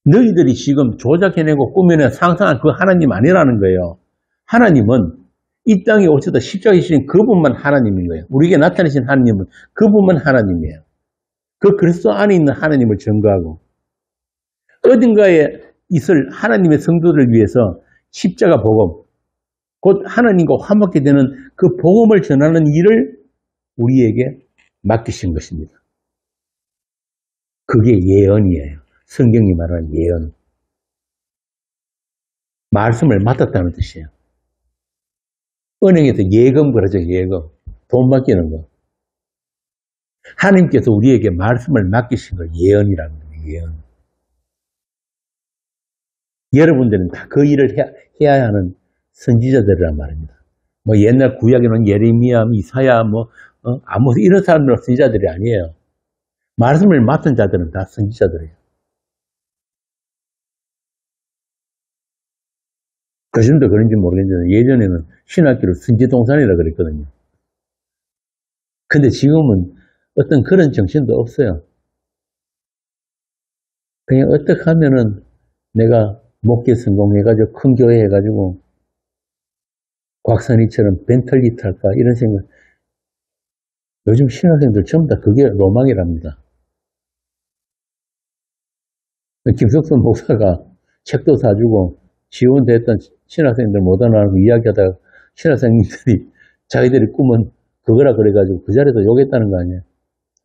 너희들이 지금 조작해내고 꾸며낸 상상한 그 하나님 아니라는 거예요. 하나님은 이 땅에 오셔서 십자가에 지신 그분만 하나님인 거예요. 우리에게 나타내신 하나님은 그분만 하나님이에요. 그 그리스도 안에 있는 하나님을 증거하고, 어딘가에 있을 하나님의 성도를 위해서 십자가 복음, 곧 하나님과 화목게 되는 그 복음을 전하는 일을 우리에게 맡기신 것입니다. 그게 예언이에요. 성경이 말하는 예언. 말씀을 맡았다는 뜻이에요. 은행에서 예금 그러죠. 예금. 돈 맡기는 거. 하나님께서 우리에게 말씀을 맡기신 걸 예언이라는 거예요. 예언. 여러분들은 다 그 일을 해야 하는 선지자들이란 말입니다. 옛날 구약에는 예레미야, 이사야, 아모스 이런 사람들은 선지자들이 아니에요. 말씀을 맡은 자들은 다 선지자들이에요. 교수님도 그런지 모르겠는데 예전에는 신학교를 선지동산이라 그랬거든요. 근데 지금은 어떤 그런 정신도 없어요. 그냥 어떻게 하면은 내가 목회 성공해가지고 큰 교회 해가지고 곽선희처럼 벤틀리 탈까 이런 생각. 요즘 신학생들 전부 다 그게 로망이랍니다. 김석선 목사가 책도 사주고 지원됐던 신학생들 못 알아보고 이야기하다가 신학생들이 자기들의 꿈은 그거라 그래가지고 그 자리에서 욕했다는 거 아니에요.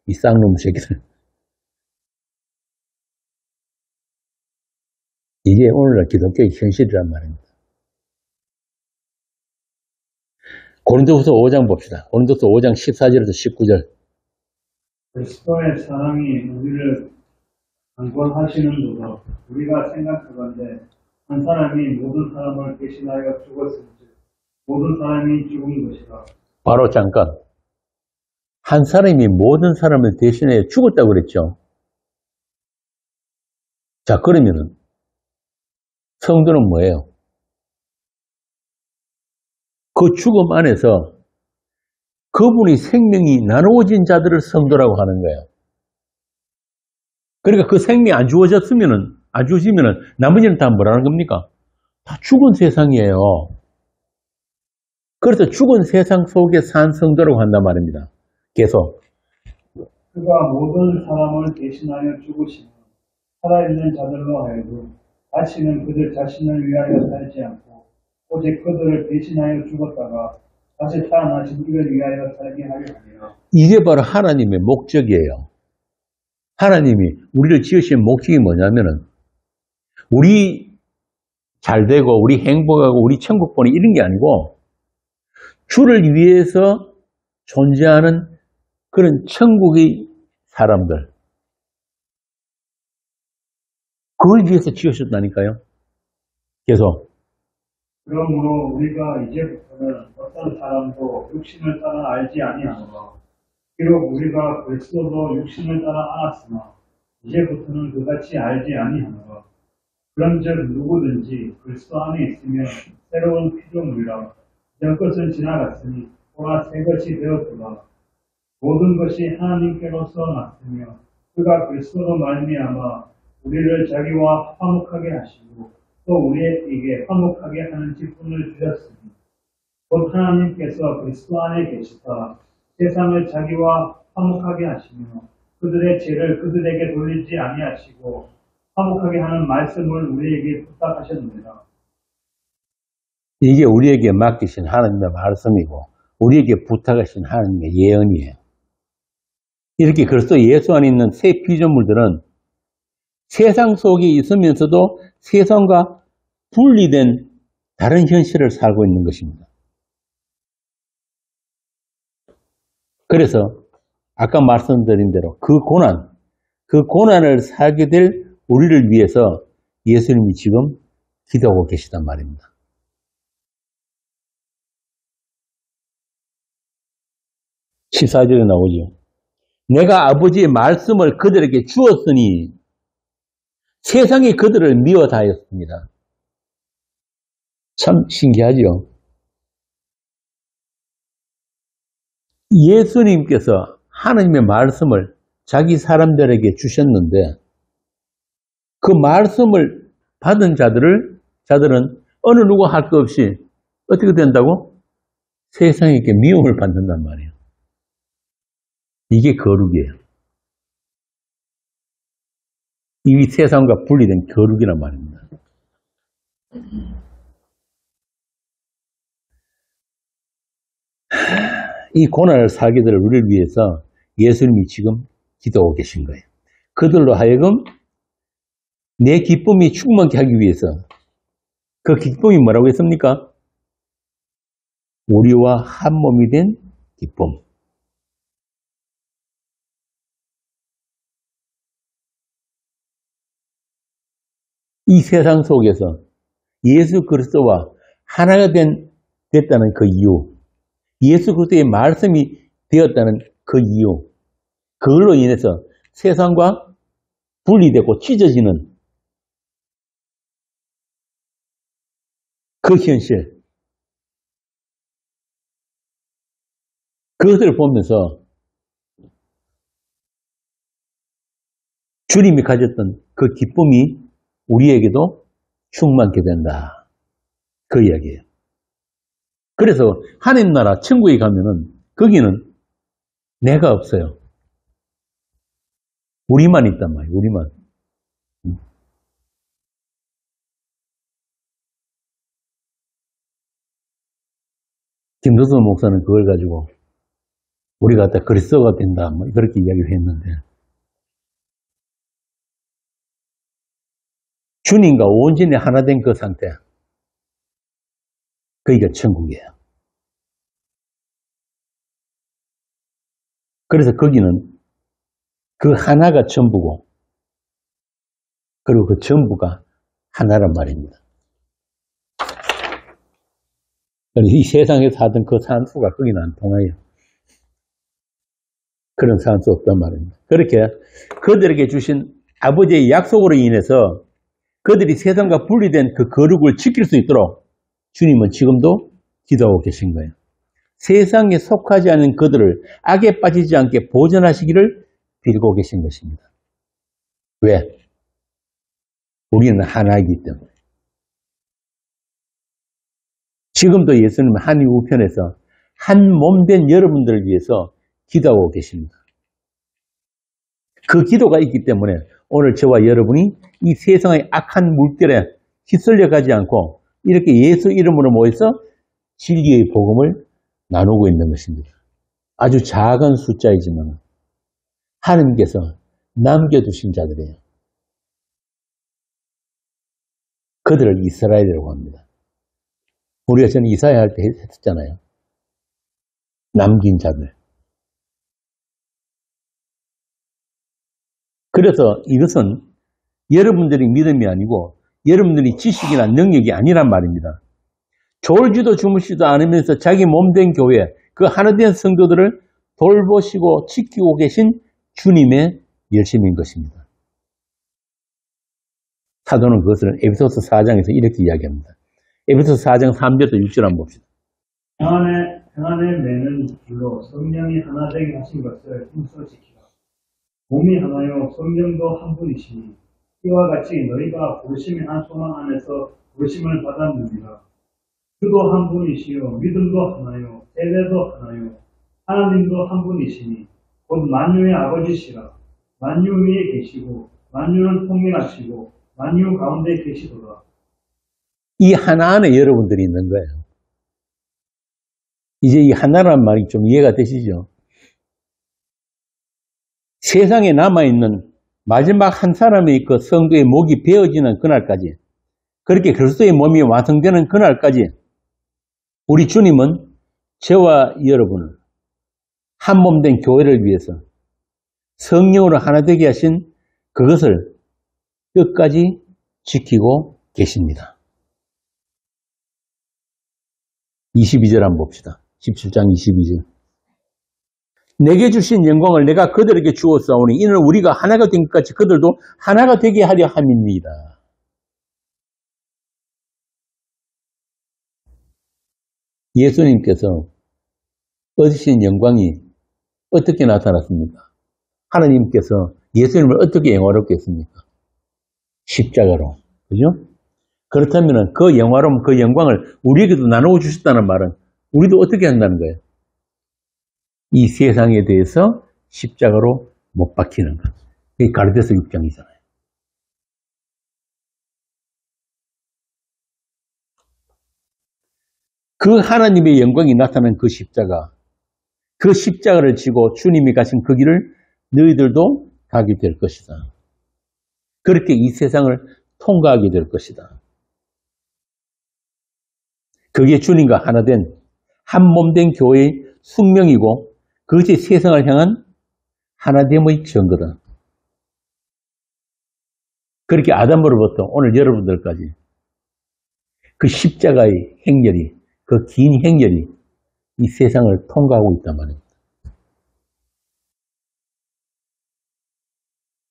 이 쌍놈 새끼들. 이게 오늘날 기독교의 현실이란 말입니다. 고린도후서 5장 봅시다. 고린도후서 5장 14절에서 19절. 그리스도의 사랑이 우리를 강권하시는도다. 우리가 생각하건대 한 사람이 모든 사람을 대신하여 죽었을지 모든 사람이 죽은 것이다. 바로 잠깐. 한 사람이 모든 사람을 대신하여 죽었다고 그랬죠. 자, 그러면은 성도는 뭐예요? 그 죽음 안에서 그분의 생명이 나누어진 자들을 성도라고 하는 거예요. 그러니까 그 생명이 안 주어지면은 나머지는 다 뭐라는 겁니까? 다 죽은 세상이에요. 그래서 죽은 세상 속에 산 성도라고 한단 말입니다. 계속. 그가 모든 사람을 대신하여 죽으시며 살아있는 자들로 하여금 다시는 그들 자신을 위하여 살지 않고 오직 그들을 대신하여 죽었다가 다시 살아나신 이를 위하여 살게 하려 합니다. 이게 바로 하나님의 목적이에요. 하나님이 우리를 지으신 목적이 뭐냐면은 우리 잘 되고 우리 행복하고 우리 천국 보니 이런 게 아니고 주를 위해서 존재하는 그런 천국의 사람들, 그걸 위해서 지으셨다니까요. 계속. 그러므로 우리가 이제부터는 어떤 사람도 육신을 따라 알지 아니하노라. 비록 우리가 그리스도도 육신을 따라 알았으나 이제부터는 그같이 알지 아니하노라. 그런즉 누구든지 그리스도 안에 있으면 새로운 피조물이라. 전 것은 지나갔으니 또한 새 것이 되었도다. 모든 것이 하나님께로서 났으며 그가 그리스도로 말미암아 우리를 자기와 화목하게 하시고 또 우리에게 화목하게 하는 직분을 주셨으니 곧 하나님께서 그리스도 안에 계시다 세상을 자기와 화목하게 하시며 그들의 죄를 그들에게 돌리지 아니하시고 화목하게 하는 말씀을 우리에게 부탁하셨느니라. 이게 우리에게 맡기신 하나님의 말씀이고 우리에게 부탁하신 하나님의 예언이에요. 이렇게 그리스도 예수 안에 있는 새 피조물들은 세상 속에 있으면서도 세상과 분리된 다른 현실을 살고 있는 것입니다. 그래서 아까 말씀드린 대로 그 고난을 살게 될 우리를 위해서 예수님이 지금 기도하고 계시단 말입니다. 14절에 나오죠. 내가 아버지의 말씀을 그들에게 주었으니 세상이 그들을 미워 다했습니다. 참 신기하죠. 예수님께서 하나님의 말씀을 자기 사람들에게 주셨는데 그 말씀을 받은 자들은 어느 누구 할 것 없이 어떻게 된다고? 세상에게 미움을 받는단 말이에요. 이게 거룩이에요. 이 세상과 분리된 거룩이란 말입니다. 이 고난을 살게 될 우리를 위해서 예수님이 지금 기도하고 계신 거예요. 그들로 하여금 내 기쁨이 충만케 하기 위해서 그 기쁨이 뭐라고 했습니까? 우리와 한 몸이 된 기쁨. 이 세상 속에서 예수 그리스도와 하나가 됐다는 그 이유, 예수 그리스도의 말씀이 되었다는 그 이유, 그걸로 인해서 세상과 분리되고 찢어지는 그 현실, 그것을 보면서 주님이 가졌던 그 기쁨이 우리에게도 충만케 된다. 그 이야기예요. 그래서 하나님 나라 천국에 가면은 거기는 내가 없어요. 우리만 있단 말이에요. 우리만. 김도수 목사는 그걸 가지고 우리가 다 그리스도가 된다. 뭐 그렇게 이야기를 했는데 주님과 온전히 하나 된 그 상태, 거기가 천국이에요. 그래서 거기는 그 하나가 전부고 그리고 그 전부가 하나란 말입니다. 이 세상에서 하던 그 산수가 거기는 안 통해요. 그런 산수 없단 말입니다. 그렇게 그들에게 주신 아버지의 약속으로 인해서 그들이 세상과 분리된 그 거룩을 지킬 수 있도록 주님은 지금도 기도하고 계신 거예요. 세상에 속하지 않은 그들을 악에 빠지지 않게 보존하시기를 빌고 계신 것입니다. 왜? 우리는 하나이기 때문에. 지금도 예수님은 한 우편에서 한 몸 된 여러분들을 위해서 기도하고 계십니다. 그 기도가 있기 때문에 오늘 저와 여러분이 이 세상의 악한 물결에 휩쓸려 가지 않고 이렇게 예수 이름으로 모여서 진리의 복음을 나누고 있는 것입니다. 아주 작은 숫자이지만 하나님께서 남겨두신 자들이에요. 그들을 이스라엘이라고 합니다. 우리가 전에 이사야 할 때 했었잖아요. 남긴 자들. 그래서 이것은 여러분들이 믿음이 아니고 여러분들이 지식이나 능력이 아니란 말입니다. 졸지도 주무시지도 않으면서 자기 몸된 교회, 그 하나된 성도들을 돌보시고 지키고 계신 주님의 열심인 것입니다. 사도는 그것을 에베소서 4장에서 이렇게 이야기합니다. 에베소서 4장 3절부터 6절 한번 봅시다. 평안의 매는 줄로 성령이 하나 되게 하신 것을 힘써 지키라. 몸이 하나요 성령도 한 분이시니 이와 같이 너희가 부르심의 한 소망 안에서 부르심을 받았느니라. 주도 한 분이시요 믿음도 하나요 세례도 하나요 하나님도 한 분이시니 곧 만유의 아버지시라. 만유 위에 계시고 만유는 통일하시고 만유 가운데 계시도다. 이 하나 안에 여러분들이 있는 거예요. 이제 이 하나라는 말이 좀 이해가 되시죠? 세상에 남아있는 마지막 한 사람의 그 성도의 목이 베어지는 그날까지, 그렇게 그리스도의 몸이 완성되는 그날까지 우리 주님은 저와 여러분을 한 몸 된 교회를 위해서 성령으로 하나 되게 하신 그것을 끝까지 지키고 계십니다. 22절 한번 봅시다. 17장 22절. 내게 주신 영광을 내가 그들에게 주었사오니 이는 우리가 하나가 된 것 같이 그들도 하나가 되게 하려 함입니다. 예수님께서 얻으신 영광이 어떻게 나타났습니까? 하나님께서 예수님을 어떻게 영화롭게 했습니까? 십자가로. 그죠? 그렇다면 그 영화로움, 그 영광을 우리에게도 나누어 주셨다는 말은 우리도 어떻게 한다는 거예요? 이 세상에 대해서 십자가로 못 박히는 것. 이게 가르디아서 6장이잖아요. 그 하나님의 영광이 나타난 그 십자가, 그 십자가를 지고 주님이 가신 그 길을 너희들도 가게 될 것이다. 그렇게 이 세상을 통과하게 될 것이다. 그게 주님과 하나 된 한 몸 된 교회의 숙명이고 그것이 세상을 향한 하나됨의 증거다. 그렇게 아담으로부터 오늘 여러분들까지 그 십자가의 행렬이, 그 긴 행렬이 이 세상을 통과하고 있단 말입니다.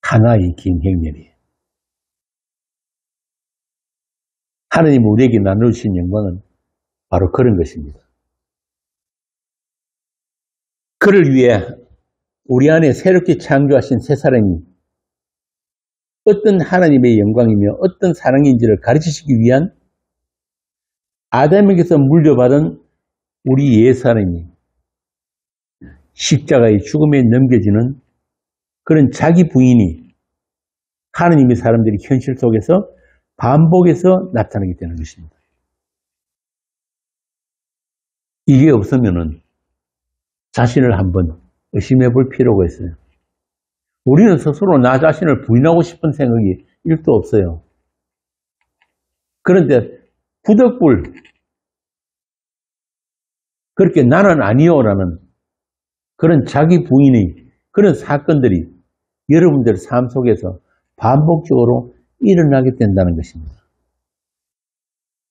하나의 긴 행렬이에요. 하나님 우리에게 나누신 영광은 바로 그런 것입니다. 그를 위해 우리 안에 새롭게 창조하신 새 사람이 어떤 하나님의 영광이며 어떤 사랑인지를 가르치시기 위한 아담에게서 물려받은 우리 옛사람이 십자가의 죽음에 넘겨지는 그런 자기 부인이 하나님의 사람들이 현실 속에서 반복해서 나타나게 되는 것입니다. 이게 없으면은 자신을 한번 의심해 볼 필요가 있어요. 우리는 스스로 나 자신을 부인하고 싶은 생각이 1도 없어요. 그런데 부득불 그렇게 나는 아니요라는 그런 자기 부인의 그런 사건들이 여러분들 삶 속에서 반복적으로 일어나게 된다는 것입니다.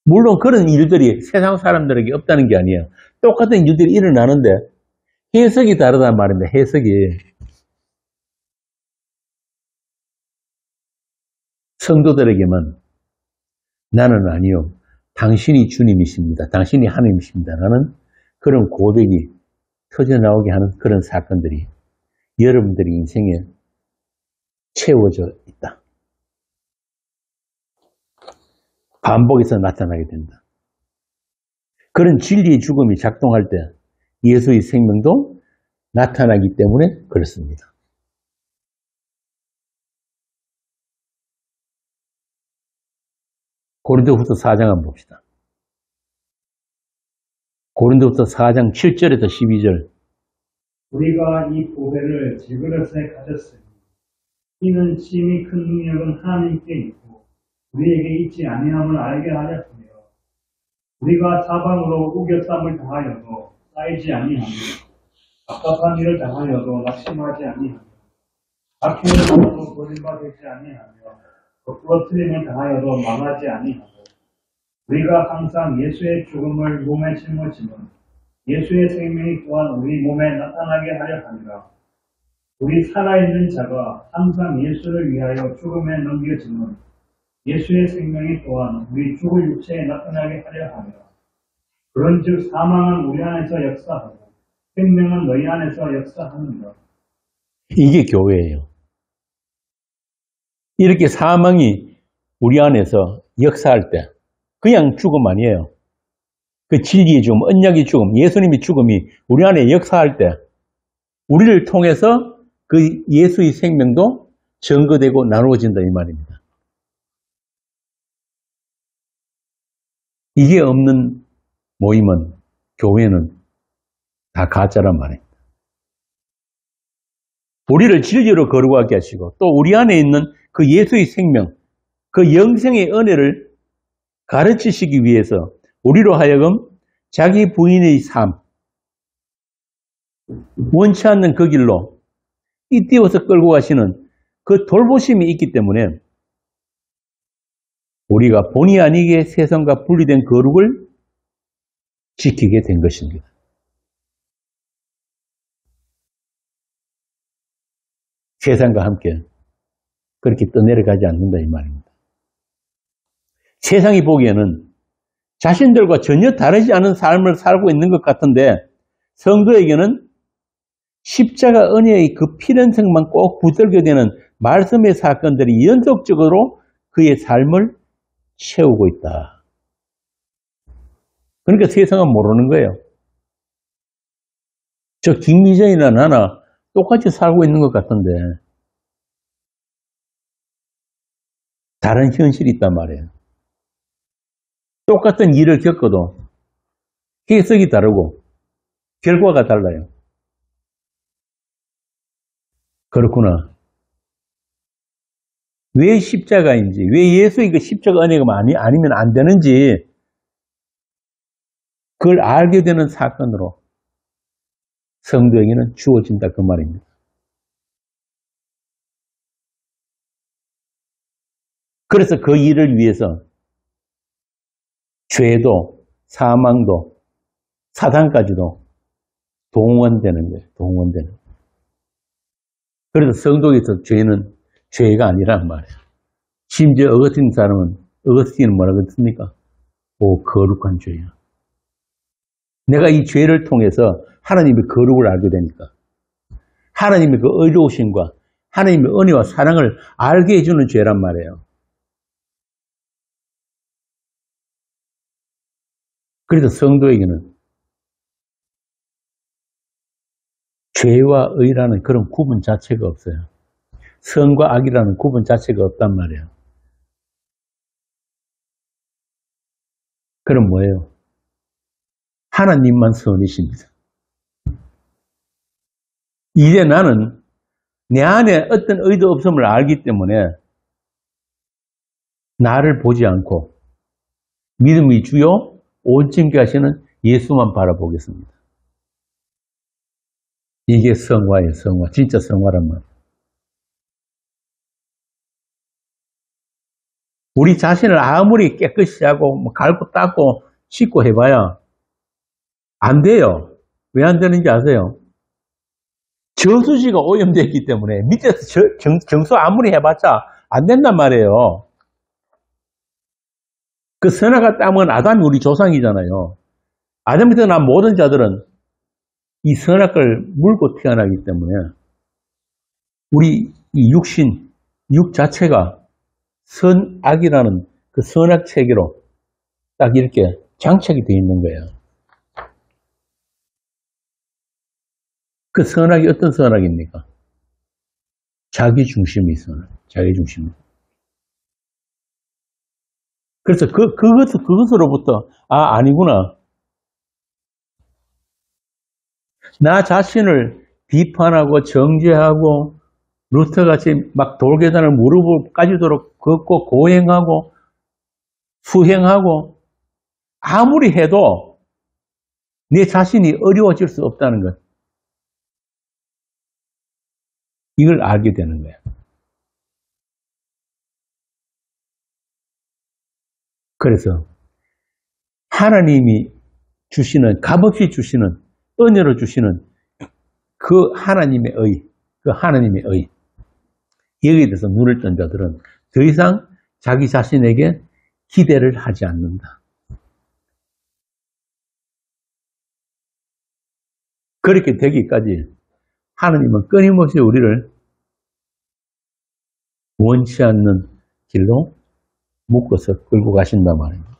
물론 그런 일들이 세상 사람들에게 없다는 게 아니에요. 똑같은 일들이 일어나는데 해석이 다르단 말입니다. 해석이. 성도들에게만 나는 아니요. 당신이 주님이십니다. 당신이 하나님이십니다. 라는 그런 고백이 터져나오게 하는 그런 사건들이 여러분들의 인생에 채워져 있다. 반복해서 나타나게 된다. 그런 진리의 죽음이 작동할 때 예수의 생명도 나타나기 때문에 그렇습니다. 고린도후서 4장 한번 봅시다. 고린도후서 4장 7절에서 12절. 우리가 이 보배를 질그릇에 가졌으니 이는 심히 큰 능력은 하나님께 있고 우리에게 있지 아니함을 알게 하려 하며 우리가 사방으로 우겨쌈을 당하여도 쌓이지 아니하며 답답한 일을 당하여도 낙심하지 아니하며 박해를 당하여도 버림받지 아니하며 부러뜨림을 당하여도 망하지 아니하고 우리가 항상 예수의 죽음을 몸에 짊어지면 예수의 생명이 또한 우리 몸에 나타나게 하려 하니라. 우리 살아있는 자가 항상 예수를 위하여 죽음에 넘겨지면 예수의 생명이 또한 우리 죽을 육체에 나타나게 하려 하니라. 그런즉 사망은 우리 안에서 역사하고 생명은 너희 안에서 역사하는가. 이게 교회예요. 이렇게 사망이 우리 안에서 역사할 때 그냥 죽음 아니에요. 그 진리의 죽음, 언약의 죽음, 예수님의 죽음이 우리 안에 역사할 때 우리를 통해서 그 예수의 생명도 증거되고 나누어진다 이 말입니다. 이게 없는 모임은, 교회는 다 가짜란 말입니다. 우리를 진리로 거룩하게 하시고 또 우리 안에 있는 그 예수의 생명, 그 영생의 은혜를 가르치시기 위해서 우리로 하여금 자기 부인의 삶, 원치 않는 그 길로 띠띠워서 끌고 가시는 그 돌보심이 있기 때문에 우리가 본의 아니게 세상과 분리된 거룩을 지키게 된 것입니다. 세상과 함께 그렇게 떠내려가지 않는다 이 말입니다. 세상이 보기에는 자신들과 전혀 다르지 않은 삶을 살고 있는 것 같은데 성도에게는 십자가 은혜의 그 필연성만 꼭 붙들게 되는 말씀의 사건들이 연속적으로 그의 삶을 채우고 있다. 그러니까 세상은 모르는 거예요. 저 김미정이나 나나 똑같이 살고 있는 것 같은데 다른 현실이 있단 말이에요. 똑같은 일을 겪어도 해석이 다르고 결과가 달라요. 그렇구나. 왜 십자가인지, 왜 예수의 그 십자가 은혜가 아니면 안 되는지 그걸 알게 되는 사건으로 성도에게는 주어진다 그 말입니다. 그래서 그 일을 위해서 죄도 사망도 사단까지도 동원되는 거예요. 동원되는 거예요. 그래서 성도에서 죄는 죄가 아니란 말이에요. 심지어 어거스틴은 뭐라고 했습니까? 오, 거룩한 죄야. 내가 이 죄를 통해서 하나님의 거룩을 알게 되니까 하나님의 그 의로우심과 하나님의 은혜와 사랑을 알게 해주는 죄란 말이에요. 그래서 성도에게는 죄와 의라는 그런 구분 자체가 없어요. 선과 악이라는 구분 자체가 없단 말이에요. 그럼 뭐예요? 하나님만 선이십니다. 이제 나는 내 안에 어떤 의도 없음을 알기 때문에 나를 보지 않고 믿음의 주요 온전케 하시는 예수만 바라보겠습니다. 이게 성화예요. 성화. 진짜 성화란 말. 우리 자신을 아무리 깨끗이 하고 갈고 닦고 씻고 해봐야 안 돼요. 왜 안 되는지 아세요? 저수지가 오염되어 있기 때문에 밑에서 정수 아무리 해봤자 안 된단 말이에요. 그 선악과 땀은 아담이 우리 조상이잖아요. 아담부터 난 모든 자들은 이 선악을 물고 태어나기 때문에 우리 이 육 자체가 선악이라는 그 선악 체계로 딱 이렇게 장착이 되어 있는 거예요. 그 선악이 어떤 선악입니까? 자기 중심의 선악, 자기 중심의. 그래서 그것으로부터 아니구나. 나 자신을 비판하고 정죄하고 루터같이 막 돌계단을 무릎을 까지도록 걷고 고행하고 수행하고 아무리 해도 내 자신이 어려워질 수 없다는 것. 이걸 알게 되는 거예요. 그래서 하나님이 주시는, 값없이 주시는, 은혜로 주시는 그 하나님의 의, 여기에 대해서 눈을 뜬 자들은 더 이상 자기 자신에게 기대를 하지 않는다. 그렇게 되기까지 하나님은 끊임없이 우리를 원치 않는 길로 묶어서 끌고 가신단 말입니다.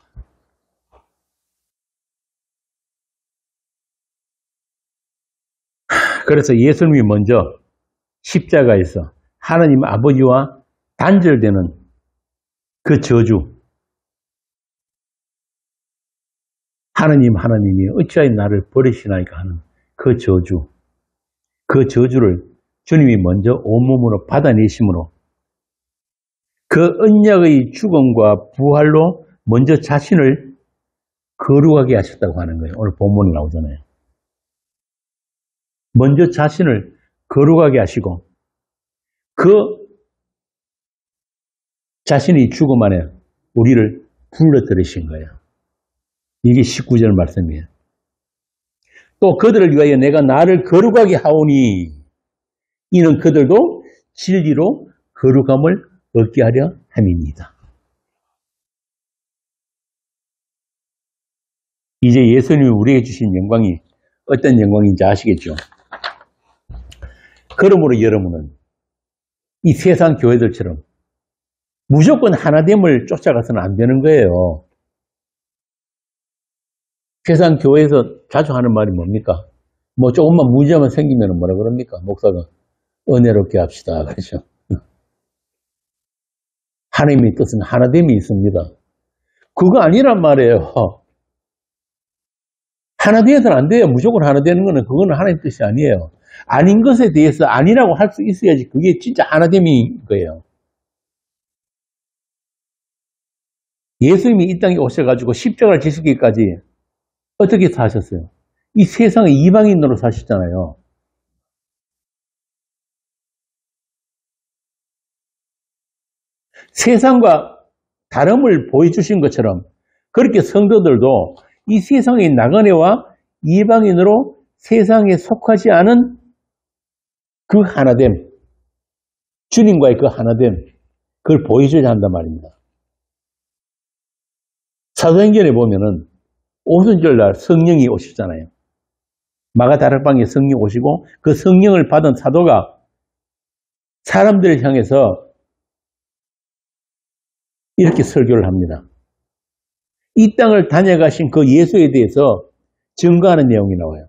그래서 예수님이 먼저 십자가에서 하나님 아버지와 단절되는 그 저주, 하나님이 어찌하여 나를 버리시나이까 하는 그 저주를 주님이 먼저 온몸으로 받아내심으로 그 언약의 죽음과 부활로 먼저 자신을 거룩하게 하셨다고 하는 거예요. 오늘 본문에 나오잖아요. 먼저 자신을 거룩하게 하시고 그 자신이 죽음 안에 우리를 불러들이신 거예요. 이게 19절 말씀이에요. 또 그들을 위하여 내가 나를 거룩하게 하오니 이는 그들도 진리로 거룩함을 얻게 하려 함입니다. 이제 예수님이 우리에게 주신 영광이 어떤 영광인지 아시겠죠? 그러므로 여러분은 이 세상 교회들처럼 무조건 하나됨을 쫓아가서는 안 되는 거예요. 세상 교회에서 자주 하는 말이 뭡니까? 뭐 조금만 문제만 생기면 뭐라 그럽니까? 목사가 은혜롭게 합시다. 그렇죠? 하나님의 뜻은 하나됨이 있습니다. 그거 아니란 말이에요. 하나 되어서는 안 돼요. 무조건 하나 되는 거는 그거는 하나님의 뜻이 아니에요. 아닌 것에 대해서 아니라고 할 수 있어야지 그게 진짜 하나됨인 거예요. 예수님이 이 땅에 오셔가지고 십자가를 지시기까지 어떻게 사셨어요? 이 세상의 이방인으로 사셨잖아요. 세상과 다름을 보여주신 것처럼 그렇게 성도들도 이 세상의 나그네와 이방인으로 세상에 속하지 않은 그 하나됨, 주님과의 그 하나됨, 그걸 보여줘야 한단 말입니다. 사도행전에 보면은 오순절날 성령이 오시잖아요. 마가다락방에 성령 오시고 그 성령을 받은 사도가 사람들을 향해서 이렇게 설교를 합니다. 이 땅을 다녀가신 그 예수에 대해서 증거하는 내용이 나와요.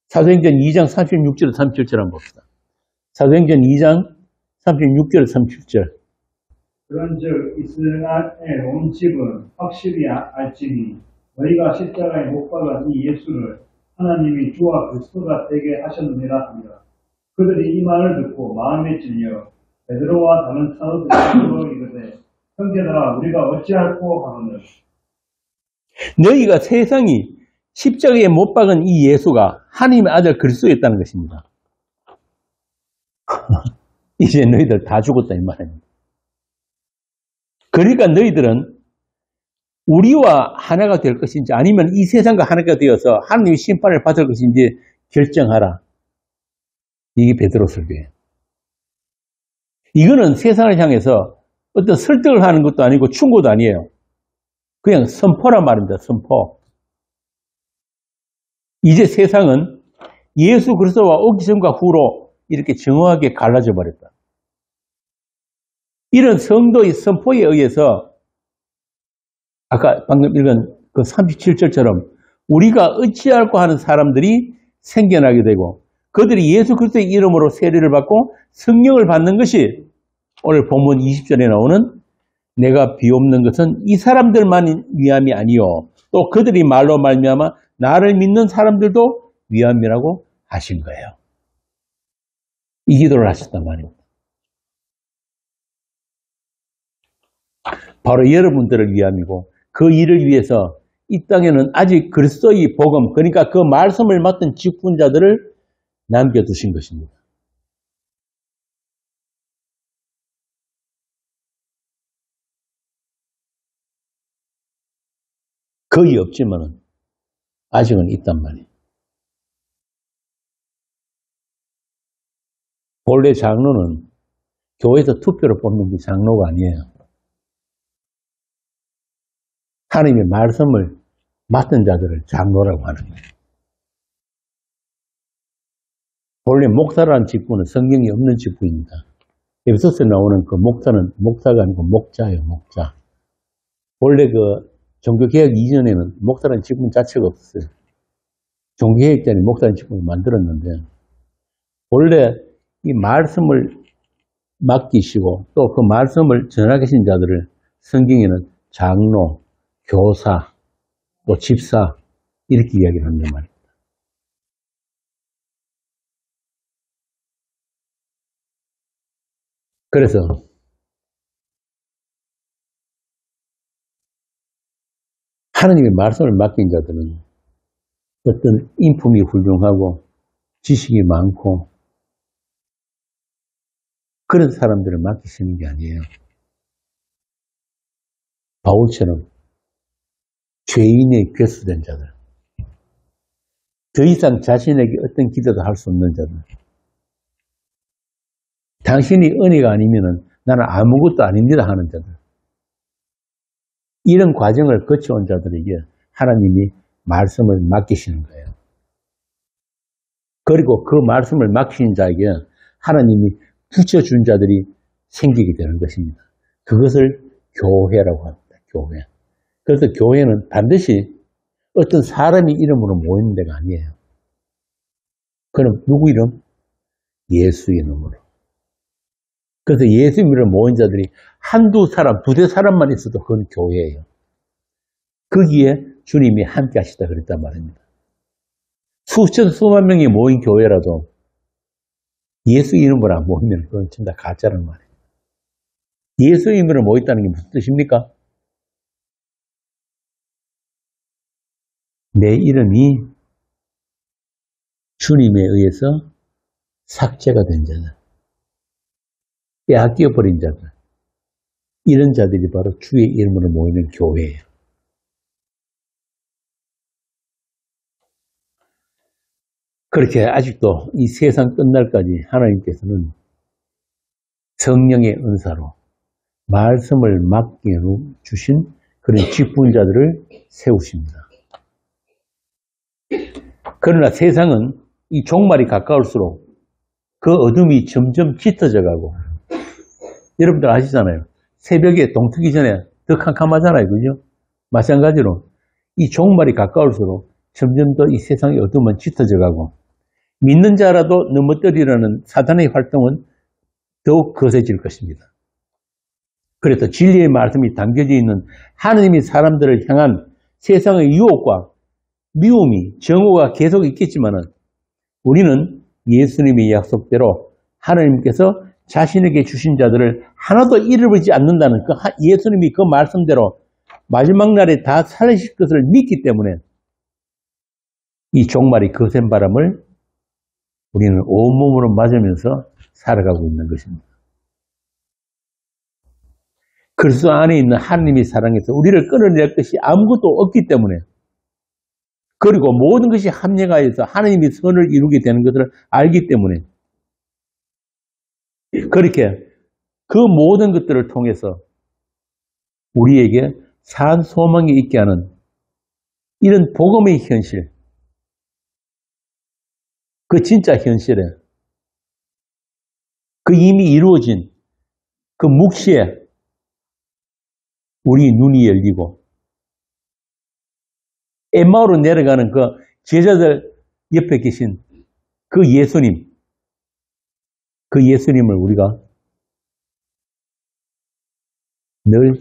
사도행전 2장 36절 37절 한번 봅시다. 사도행전 2장 36절 37절. 그런즉 이스라엘 온 집은 확실히 알지니 너희가 십자가에 못 박은 이 예수를 하나님이 주와 그리스도가 되게 하셨느니라 합니다. 그들이 이 말을 듣고 마음에 찔려 베드로와 다른 사도들로 이르되 형제들아 우리가 어찌할꼬 하거늘 너희가 세상이 십자가에 못 박은 이 예수가 하나님의 아들 그리스도였다는 것입니다. 이제 너희들 다 죽었다 이 말입니다. 그러니까 너희들은 우리와 하나가 될 것인지 아니면 이 세상과 하나가 되어서 하나님의 심판을 받을 것인지 결정하라. 이게 베드로 설교예요. 이거는 세상을 향해서 어떤 설득을 하는 것도 아니고 충고도 아니에요. 그냥 선포란 말입니다. 선포. 이제 세상은 예수 그리스도와 오기 전과 후로 이렇게 정확하게 갈라져 버렸다. 이런 성도의 선포에 의해서 아까 방금 읽은 그 37절처럼 우리가 어찌할꼬 하는 사람들이 생겨나게 되고 그들이 예수 그리스도의 이름으로 세례를 받고 성령을 받는 것이 오늘 본문 20절에 나오는 내가 비옵는 것은 이 사람들만 위함이 아니요 또 그들이 말로 말미암아 나를 믿는 사람들도 위함이라고 하신 거예요. 이 기도를 하셨단 말입니다. 바로 여러분들을 위함이고 그 일을 위해서 이 땅에는 아직 그리스도의 복음 그러니까 그 말씀을 맡은 직분자들을 남겨두신 것입니다. 거의 없지만 아직은 있단 말이에요. 본래 장로는 교회에서 투표로 뽑는 게 장로가 아니에요. 하나님의 말씀을 맡은 자들을 장로라고 하는 거예요. 본래 목사라는 직분은 성경이 없는 직분입니다. 에베소서에 나오는 그 목사는 목사가 아니고 목자예요. 목자. 본래 그 종교개혁 이전에는 목사라는 직분 자체가 없었어요. 종교개혁 전에 목사라는 직분을 만들었는데 원래 이 말씀을 맡기시고 또 그 말씀을 전하 계신 자들을 성경에는 장로, 교사, 또 집사 이렇게 이야기를 한단 말이에요. 그래서 하나님의 말씀을 맡긴 자들은 어떤 인품이 훌륭하고 지식이 많고 그런 사람들을 맡기시는 게 아니에요. 바울처럼 죄인의 괴수된 자들, 더 이상 자신에게 어떤 기도도 할 수 없는 자들, 당신이 은혜가 아니면 나는 아무것도 아닙니다 하는 자들, 이런 과정을 거쳐온 자들에게 하나님이 말씀을 맡기시는 거예요. 그리고 그 말씀을 맡기신 자에게 하나님이 붙여준 자들이 생기게 되는 것입니다. 그것을 교회라고 합니다. 교회. 그래서 교회는 반드시 어떤 사람이 이름으로 모이는 데가 아니에요. 그럼 누구 이름? 예수 이름으로. 그래서 예수 이름으로 모인 자들이 한두 사람, 두세 사람만 있어도 그건 교회예요. 거기에 주님이 함께 하시다 그랬단 말입니다. 수천, 수만 명이 모인 교회라도 예수 이름으로 안 모이면 그건 진짜 가짜란 말이에요. 예수 이름으로 모였다는 게 무슨 뜻입니까? 내 이름이 주님에 의해서 삭제가 된 자들, 빼앗겨버린 자들, 이런 자들이 바로 주의 이름으로 모이는 교회예요. 그렇게 아직도 이 세상 끝날까지 하나님께서는 성령의 은사로 말씀을 맡겨주신 그런 직분자들을 세우십니다. 그러나 세상은 이 종말이 가까울수록 그 어둠이 점점 짙어져 가고, 여러분들 아시잖아요. 새벽에 동트기 전에 더 캄캄하잖아요. 그죠? 마찬가지로 이 종말이 가까울수록 점점 더 이 세상의 어둠은 짙어져 가고, 믿는 자라도 넘어뜨리려는 사단의 활동은 더욱 거세질 것입니다. 그래서 진리의 말씀이 담겨져 있는 하나님이 사람들을 향한 세상의 유혹과 미움이, 정오가 계속 있겠지만은 우리는 예수님의 약속대로 하나님께서 자신에게 주신 자들을 하나도 잃어버리지 않는다는 그 예수님이 그 말씀대로 마지막 날에 다 살리실 것을 믿기 때문에 이 종말이 거센 바람을 우리는 온몸으로 맞으면서 살아가고 있는 것입니다. 그리스도 안에 있는 하나님의 사랑에서 우리를 끌어낼 것이 아무것도 없기 때문에, 그리고 모든 것이 합력하여서 하나님의 선을 이루게 되는 것을 알기 때문에, 그렇게 그 모든 것들을 통해서 우리에게 산 소망이 있게 하는 이런 복음의 현실, 그 진짜 현실에, 그 이미 이루어진 그 묵시에 우리 눈이 열리고, 엠마오로 내려가는 그 제자들 옆에 계신 그 예수님, 그 예수님을 우리가 늘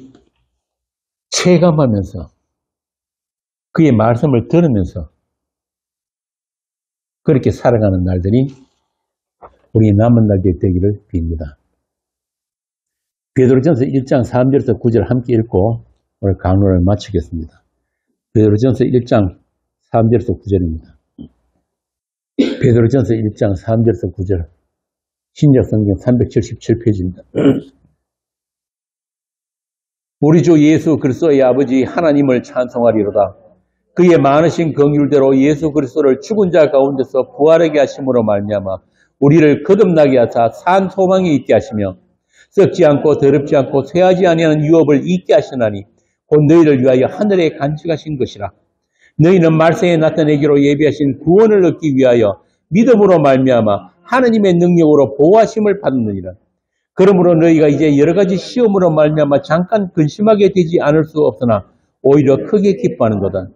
체감하면서 그의 말씀을 들으면서 그렇게 살아가는 날들이 우리 남은 날들이 되기를 빕니다. 베드로전서 1장 3절에서 9절 함께 읽고 오늘 강론을 마치겠습니다. 베드로전서 1장 3절에서 9절입니다. 베드로전서 1장 3절에서 9절, 신약성경 377페이지입니다. 우리 주 예수 그리스도의 아버지 하나님을 찬송하리로다. 그의 많으신 긍휼대로 예수 그리스도를 죽은 자 가운데서 부활하게 하심으로 말미암아 우리를 거듭나게 하사 산 소망이 있게 하시며 썩지 않고 더럽지 않고 쇠하지 아니하는 유업을 잊게 하시나니 곧 너희를 위하여 하늘에 간직하신 것이라. 너희는 말세에 나타내기로 예비하신 구원을 얻기 위하여 믿음으로 말미암아 하나님의 능력으로 보호하심을 받느니라. 그러므로 너희가 이제 여러 가지 시험으로 말미암아 잠깐 근심하게 되지 않을 수 없으나 오히려 크게 기뻐하는도다.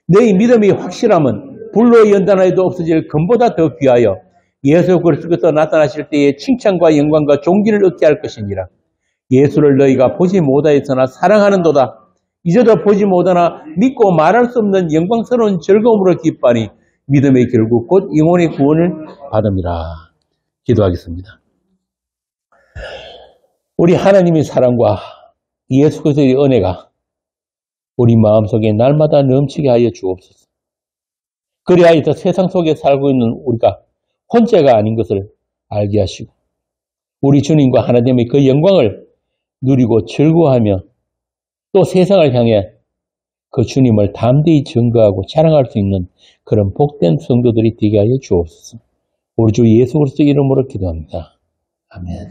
너희 믿음이 확실함은 불로 연단하여도 없어질 금보다 더 귀하여 예수 그리스도께서 나타나실 때에 칭찬과 영광과 존귀를 얻게 할 것이니라. 예수를 너희가 보지 못하였으나 사랑하는도다. 이제도 보지 못하나 믿고 말할 수 없는 영광스러운 즐거움으로 기뻐하니 믿음의 결국 곧 영혼의 구원을 받음이라. 기도하겠습니다. 우리 하나님의 사랑과 예수 그리스도의 은혜가 우리 마음속에 날마다 넘치게 하여 주옵소서. 그리하여 세상 속에 살고 있는 우리가 혼자가 아닌 것을 알게 하시고 우리 주님과 하나님의 그 영광을 누리고 즐거워하며 또 세상을 향해 그 주님을 담대히 증거하고 자랑할 수 있는 그런 복된 성도들이 되게 하여 주옵소서. 우리 주 예수 그리스도 이름으로 기도합니다. 아멘.